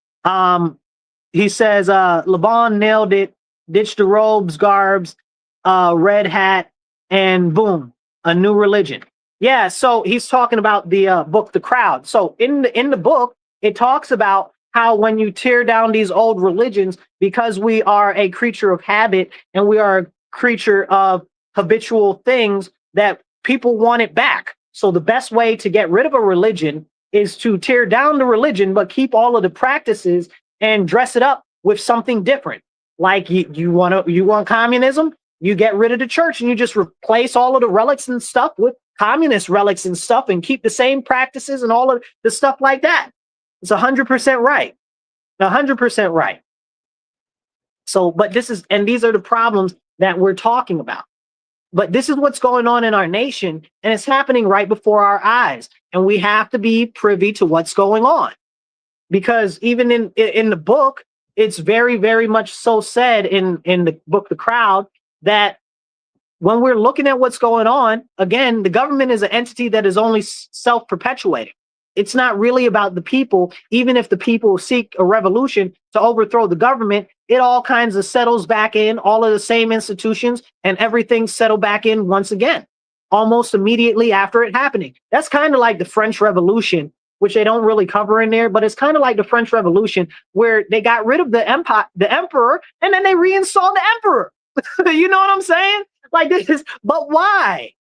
He says, LeBron nailed it. Ditch the robes, garbs, red hat, and boom, a new religion. Yeah, so he's talking about the book, The Crowd. So in the book, it talks about how when you tear down these old religions, because we are a creature of habit and we are a creature of habitual things, that people want it back. So the best way to get rid of a religion is to tear down the religion, but keep all of the practices and dress it up with something different. Like you want communism, you get rid of the church and you just replace all of the relics and stuff with communist relics and stuff and keep the same practices and all of the stuff like that. It's 100% right. 100% right. So, but these are the problems that we're talking about. But this is what's going on in our nation, and it's happening right before our eyes. And we have to be privy to what's going on, because even in the book, it's very, very much so said in the book, The Crowd, that when we're looking at what's going on, again, the government is an entity that is only self-perpetuating. It's not really about the people. Even if the people seek a revolution to overthrow the government, it all kinds of settles back in, all of the same institutions, and everything settled back in once again, almost immediately after it happening. That's kind of like the French Revolution, which they don't really cover in there, but it's kind of like the French Revolution, where they got rid of the emperor, and then they reinstalled the emperor. You know what I'm saying? Like this, but why?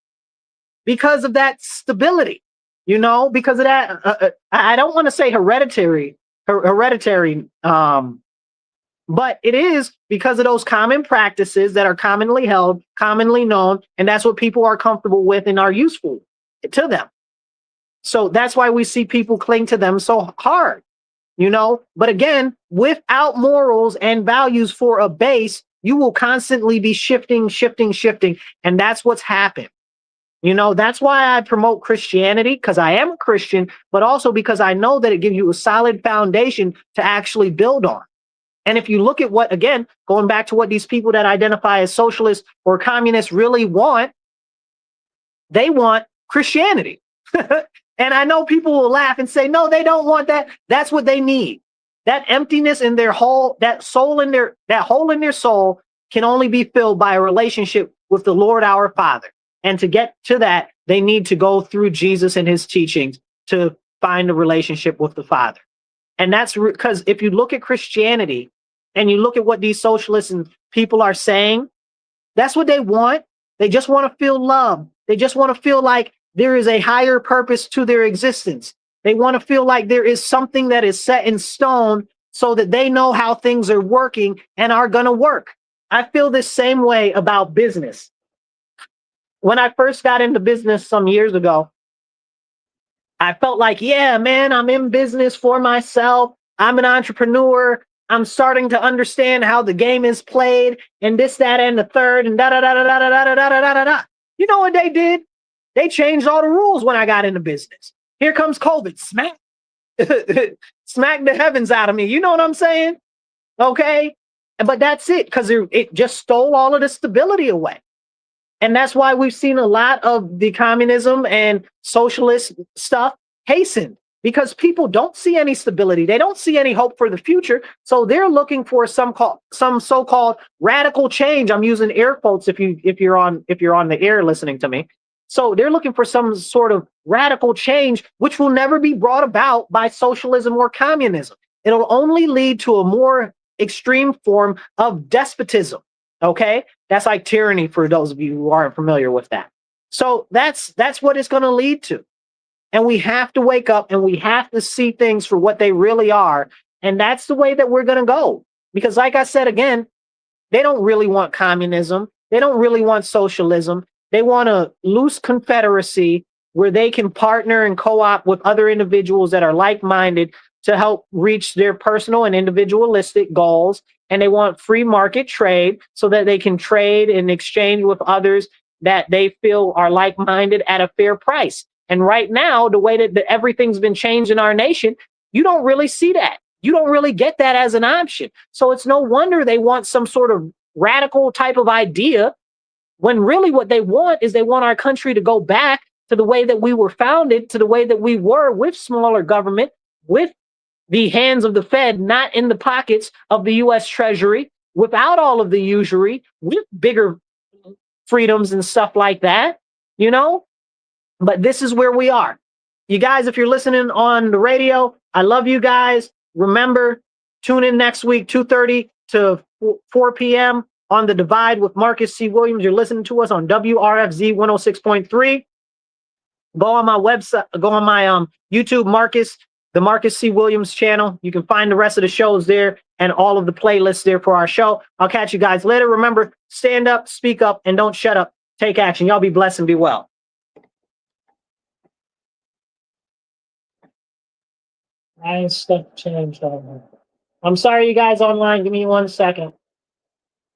Because of that stability, you know, because of that. I don't want to say hereditary, but it is because of those common practices that are commonly held, commonly known, and that's what people are comfortable with and are useful to them. So that's why we see people cling to them so hard, you know. But again, without morals and values for a base, you will constantly be shifting. And that's what's happened. You know, that's why I promote Christianity, because I am a Christian, but also because I know that it gives you a solid foundation to actually build on. And if you look at what, again, going back to what these people that identify as socialists or communists really want, they want Christianity. And I know people will laugh and say, no, they don't want that. That's what they need. That emptiness in their hole, that hole in their soul can only be filled by a relationship with the Lord our Father. And to get to that, they need to go through Jesus and his teachings to find a relationship with the Father. And that's because if you look at Christianity and you look at what these socialists and people are saying, that's what they want. They just want to feel loved. They just want to feel like there is a higher purpose to their existence. They want to feel like there is something that is set in stone so that they know how things are working and are going to work. I feel this same way about business. When I first got into business some years ago, I felt like, yeah, man, I'm in business for myself. I'm an entrepreneur. I'm starting to understand how the game is played and this, that, and the third, and da da da da da da da da da da da da. You know what they did? They changed all the rules when I got into business. Here comes COVID. Smack, smack the heavens out of me. You know what I'm saying? Okay. But that's it, because it just stole all of the stability away. And that's why we've seen a lot of the communism and socialist stuff hasten, because people don't see any stability. They don't see any hope for the future. So they're looking for some so-called radical change. I'm using air quotes if you're on the air listening to me. So they're looking for some sort of radical change, which will never be brought about by socialism or communism. It'll only lead to a more extreme form of despotism. Okay, that's like tyranny for those of you who aren't familiar with that. So that's what it's going to lead to. And we have to wake up and we have to see things for what they really are. And that's the way that we're going to go. Because like I said, again, they don't really want communism. They don't really want socialism. They want a loose confederacy where they can partner and co-op with other individuals that are like-minded to help reach their personal and individualistic goals. And they want free market trade so that they can trade and exchange with others that they feel are like-minded at a fair price. And right now, the way that everything's been changed in our nation, you don't really see that. You don't really get that as an option. So it's no wonder they want some sort of radical type of idea, when really what they want is they want our country to go back to the way that we were founded, to the way that we were, with smaller government, with the hands of the Fed not in the pockets of the U.S. Treasury, without all of the usury, with bigger freedoms and stuff like that, you know? But this is where we are. You guys, if you're listening on the radio, I love you guys. Remember, tune in next week, 2:30 to 4 p.m. on The Divide with Marcus C. Williams. You're listening to us on WRFZ 106.3. Go on my website, go on my YouTube, the Marcus C. Williams channel. You can find the rest of the shows there and all of the playlists there for our show. I'll catch you guys later. Remember, stand up, speak up, and don't shut up. Take action. Y'all be blessed and be well. Stuff changed over. I'm sorry, you guys online. Give me 1 second.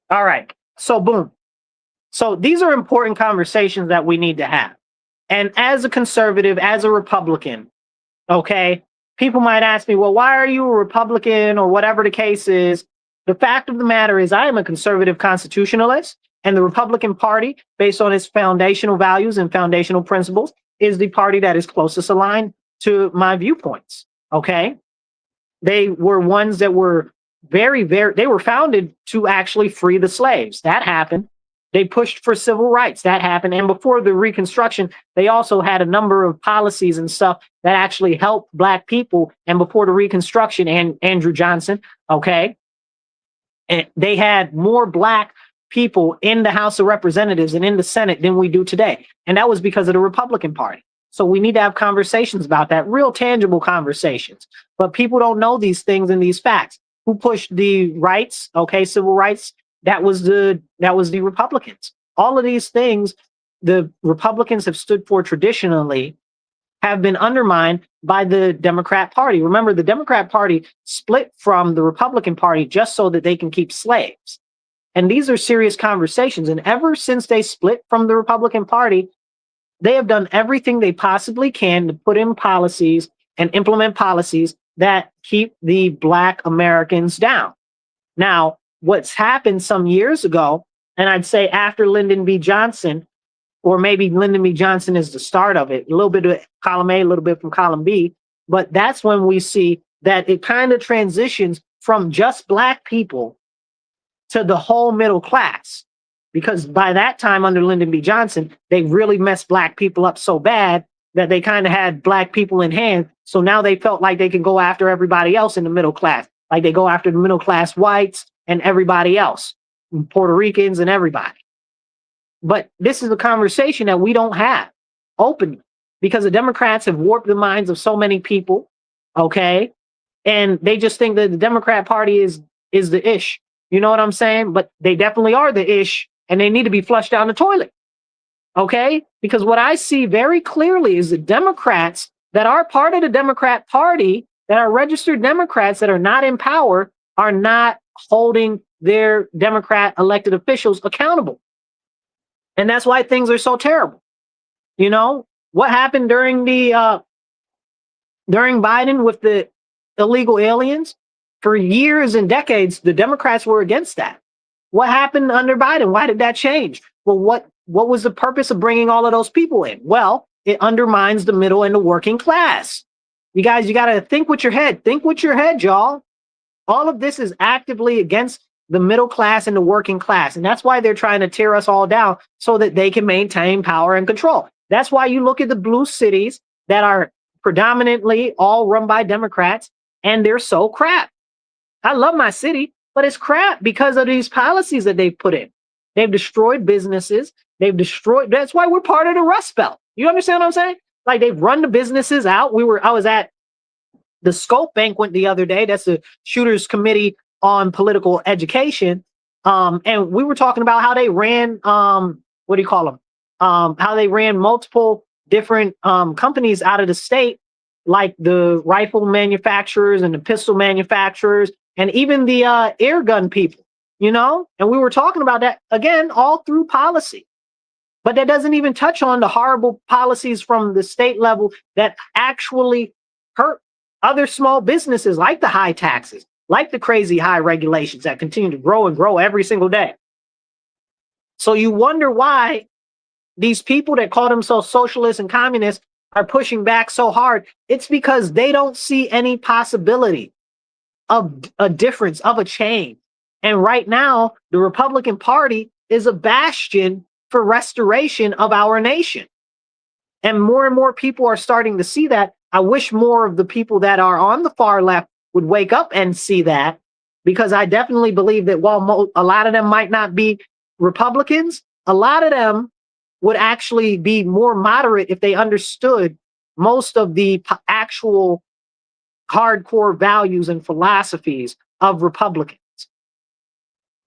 All right. So boom. So these are important conversations that we need to have. And as a conservative, as a Republican, okay, people might ask me, well, why are you a Republican or whatever the case is? The fact of the matter is I am a conservative constitutionalist, and the Republican Party, based on its foundational values and foundational principles, is the party that is closest aligned to my viewpoints. Okay. They were ones that were they were founded to actually free the slaves. That happened. They pushed for civil rights. That happened. And before the Reconstruction, they also had a number of policies and stuff that actually helped Black people. And before the Reconstruction and Andrew Johnson, okay, and they had more Black people in the House of Representatives and in the Senate than we do today. And that was because of the Republican Party. So we need to have conversations about that, real tangible conversations. But people don't know these things and these facts. Who pushed the rights? Okay, civil rights. That was the Republicans. All of these things the Republicans have stood for traditionally have been undermined by the Democrat Party. Remember, the Democrat Party split from the Republican Party just so that they can keep slaves. And these are serious conversations. And ever since they split from the Republican Party, they have done everything they possibly can to put in policies and implement policies that keep the Black Americans down. Now, what's happened some years ago, and I'd say after Lyndon B. Johnson, or maybe Lyndon B. Johnson is the start of it, a little bit of column A, a little bit from column B, but that's when we see that it kind of transitions from just Black people to the whole middle class. Because by that time, under Lyndon B. Johnson, they really messed Black people up so bad that they kind of had Black people in hand. So now they felt like they could go after everybody else in the middle class, like they go after the middle class whites and everybody else, Puerto Ricans and everybody. But this is a conversation that we don't have openly because the Democrats have warped the minds of so many people, okay? And they just think that the Democrat Party is the ish. You know what I'm saying? But they definitely are the ish, and they need to be flushed down the toilet, okay? Because what I see very clearly is the Democrats that are part of the Democrat Party, that are registered Democrats that are not in power, are not holding their Democrat elected officials accountable. And that's why things are so terrible. You know, what happened during Biden with the illegal aliens? For years and decades, the Democrats were against that. What happened under Biden? Why did that change? Well, what was the purpose of bringing all of those people in? Well, it undermines the middle and the working class. You guys, you got to think with your head. Think with your head, y'all. All of this is actively against the middle class and the working class. And that's why they're trying to tear us all down so that they can maintain power and control. That's why you look at the blue cities that are predominantly all run by Democrats, and they're so crap. I love my city, but it's crap because of these policies that they've put in. They've destroyed businesses. That's why we're part of the Rust Belt. You understand what I'm saying? Like, they've run the businesses out. I was at the Scope banquet the other day. That's the Shooters Committee on Political Education. And we were talking about how they ran, what do you call them? How they ran multiple different companies out of the state, like the rifle manufacturers and the pistol manufacturers, and even the air gun people, you know? And we were talking about that, again, all through policy. But that doesn't even touch on the horrible policies from the state level that actually hurt other small businesses, like the high taxes, like the crazy high regulations that continue to grow and grow every single day. So you wonder why these people that call themselves socialists and communists are pushing back so hard. It's because they don't see any possibility of a difference, of a change. And right now, the Republican Party is a bastion for restoration of our nation. And more people are starting to see that. I wish more of the people that are on the far left would wake up and see that, because I definitely believe that while a lot of them might not be Republicans, a lot of them would actually be more moderate if they understood most of the actual hardcore values and philosophies of Republicans.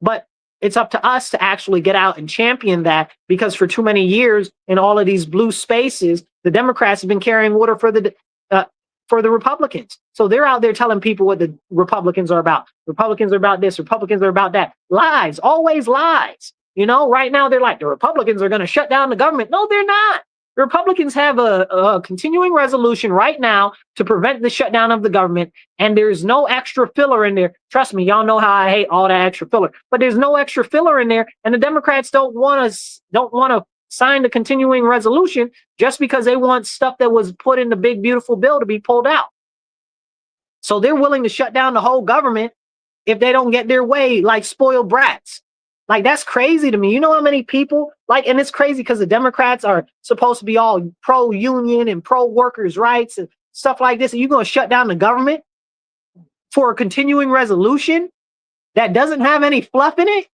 But it's up to us to actually get out and champion that, because for too many years in all of these blue spaces, the Democrats have been carrying water for the Republicans. So they're out there telling people what the Republicans are about. Republicans are about this, Republicans are about that. Lies, always lies. You know, right now they're like, the Republicans are going to shut down the government. No, they're not. The Republicans have a continuing resolution right now to prevent the shutdown of the government, and there's no extra filler in there. Trust me, y'all know how I hate all that extra filler, but there's no extra filler in there, and the Democrats don't want to sign the continuing resolution just because they want stuff that was put in the big beautiful bill to be pulled out. So they're willing to shut down the whole government if they don't get their way, like spoiled brats. Like, that's crazy to me. You know how many people, like, and it's crazy because the Democrats are supposed to be all pro-union and pro-workers' rights and stuff like this. And you're going to shut down the government for a continuing resolution that doesn't have any fluff in it?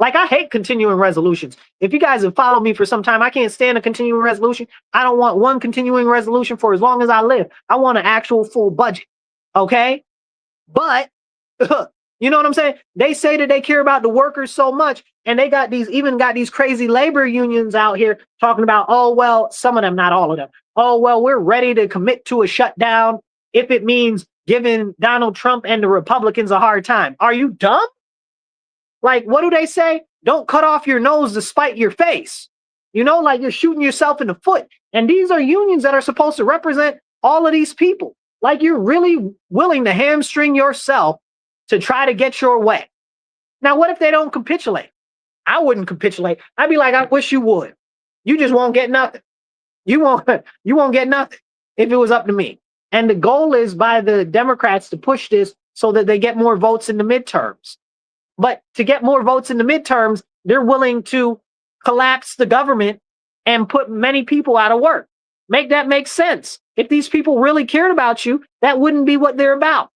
Like, I hate continuing resolutions. If you guys have followed me for some time, I can't stand a continuing resolution. I don't want one continuing resolution for as long as I live. I want an actual full budget. Okay? But you know what I'm saying? They say that they care about the workers so much, and they got these crazy labor unions out here talking about, oh, well, some of them, not all of them. Oh, well, we're ready to commit to a shutdown if it means giving Donald Trump and the Republicans a hard time. Are you dumb? Like, what do they say? Don't cut off your nose to spite your face. You know, like, you're shooting yourself in the foot. And these are unions that are supposed to represent all of these people. Like, you're really willing to hamstring yourself to try to get your way. Now, what if they don't capitulate? I wouldn't capitulate. I'd be like, I wish you would. You just won't get nothing. You won't get nothing if it was up to me. And the goal is by the Democrats to push this so that they get more votes in the midterms. But to get more votes in the midterms, they're willing to collapse the government and put many people out of work. Make that make sense. If these people really cared about you, that wouldn't be what they're about.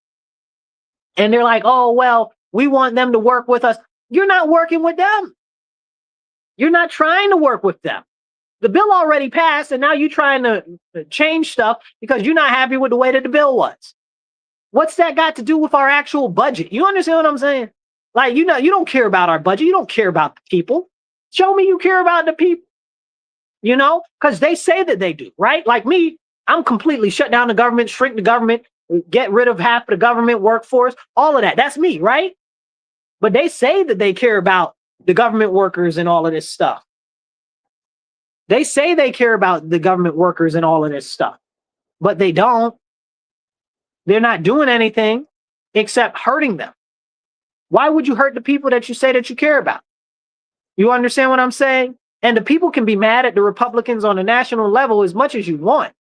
And they're like, oh, well, we want them to work with us. You're not working with them. You're not trying to work with them. The bill already passed, and now you're trying to change stuff because you're not happy with the way that the bill was. What's that got to do with our actual budget? You understand what I'm saying? Like, you don't care about our budget. You don't care about the people. Show me you care about the people. You know, because they say that they do, right? Like me, I'm completely shut down the government, shrink the government, get rid of half of the government workforce, all of that. That's me, right? But they say that they care about the government workers and all of this stuff. They say they care about the government workers and all of this stuff, but they don't. They're not doing anything except hurting them. Why would you hurt the people that you say that you care about? You understand what I'm saying? And the people can be mad at the Republicans on a national level as much as you want.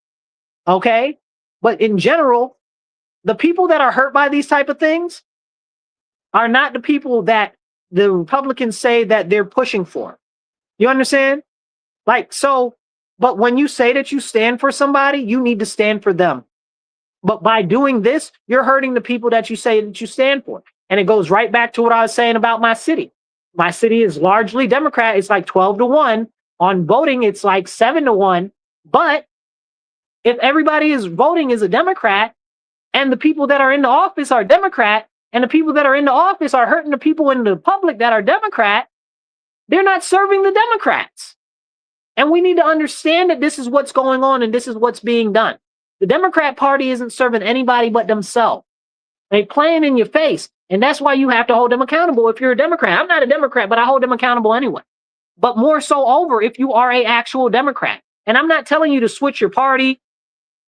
Okay? But in general, the people that are hurt by these type of things are not the people that the Republicans say that they're pushing for. You understand? Like, so, but when you say that you stand for somebody, you need to stand for them. But by doing this, you're hurting the people that you say that you stand for. And it goes right back to what I was saying about my city. My city is largely Democrat. It's like 12-1. On voting, it's like 7-1. But if everybody is voting as a Democrat and the people that are in the office are Democrat and the people that are in the office are hurting the people in the public that are Democrat, they're not serving the Democrats. And we need to understand that this is what's going on and this is what's being done. The Democrat Party isn't serving anybody but themselves. They're playing in your face. And that's why you have to hold them accountable if you're a Democrat. I'm not a Democrat, but I hold them accountable anyway. But more so over if you are an actual Democrat. And I'm not telling you to switch your party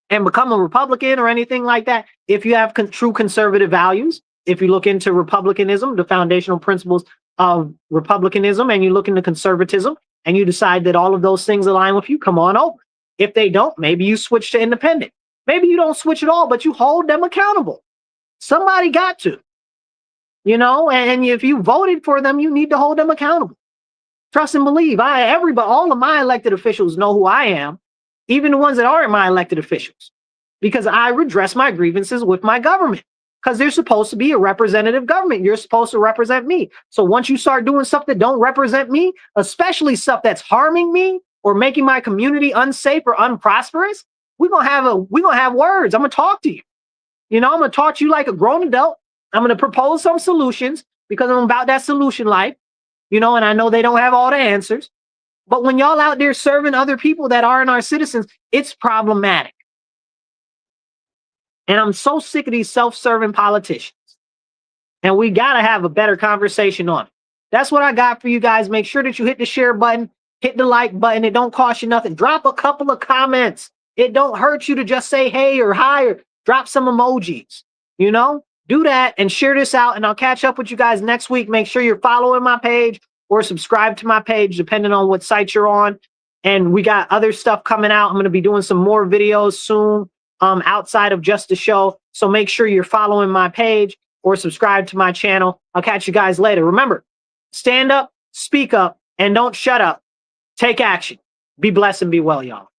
and become a Republican or anything like that. If you have true conservative values, if you look into Republicanism, the foundational principles of Republicanism, and you look into conservatism, and you decide that all of those things align with you, come on over. If they don't, maybe you switch to independent. Maybe you don't switch at all, but you hold them accountable. Somebody got to. You know, and if you voted for them, you need to hold them accountable. Trust and believe. All of my elected officials know who I am, even the ones that aren't my elected officials, because I redress my grievances with my government, because they're supposed to be a representative government. You're supposed to represent me. So once you start doing stuff that don't represent me, especially stuff that's harming me or making my community unsafe or unprosperous, we're gonna have words. I'm gonna talk to you. You know, I'm gonna talk to you like a grown adult. I'm going to propose some solutions because I'm about that solution life, you know, and I know they don't have all the answers. But when y'all out there serving other people that aren't our citizens, it's problematic. And I'm so sick of these self-serving politicians. And we got to have a better conversation on it. That's what I got for you guys. Make sure that you hit the share button, hit the like button. It don't cost you nothing. Drop a couple of comments. It don't hurt you to just say hey or hi or drop some emojis, you know? Do that and share this out, and I'll catch up with you guys next week. Make sure you're following my page or subscribe to my page, depending on what site you're on. And we got other stuff coming out. I'm going to be doing some more videos soon outside of just the show. So make sure you're following my page or subscribe to my channel. I'll catch you guys later. Remember, stand up, speak up, and don't shut up. Take action. Be blessed and be well, y'all.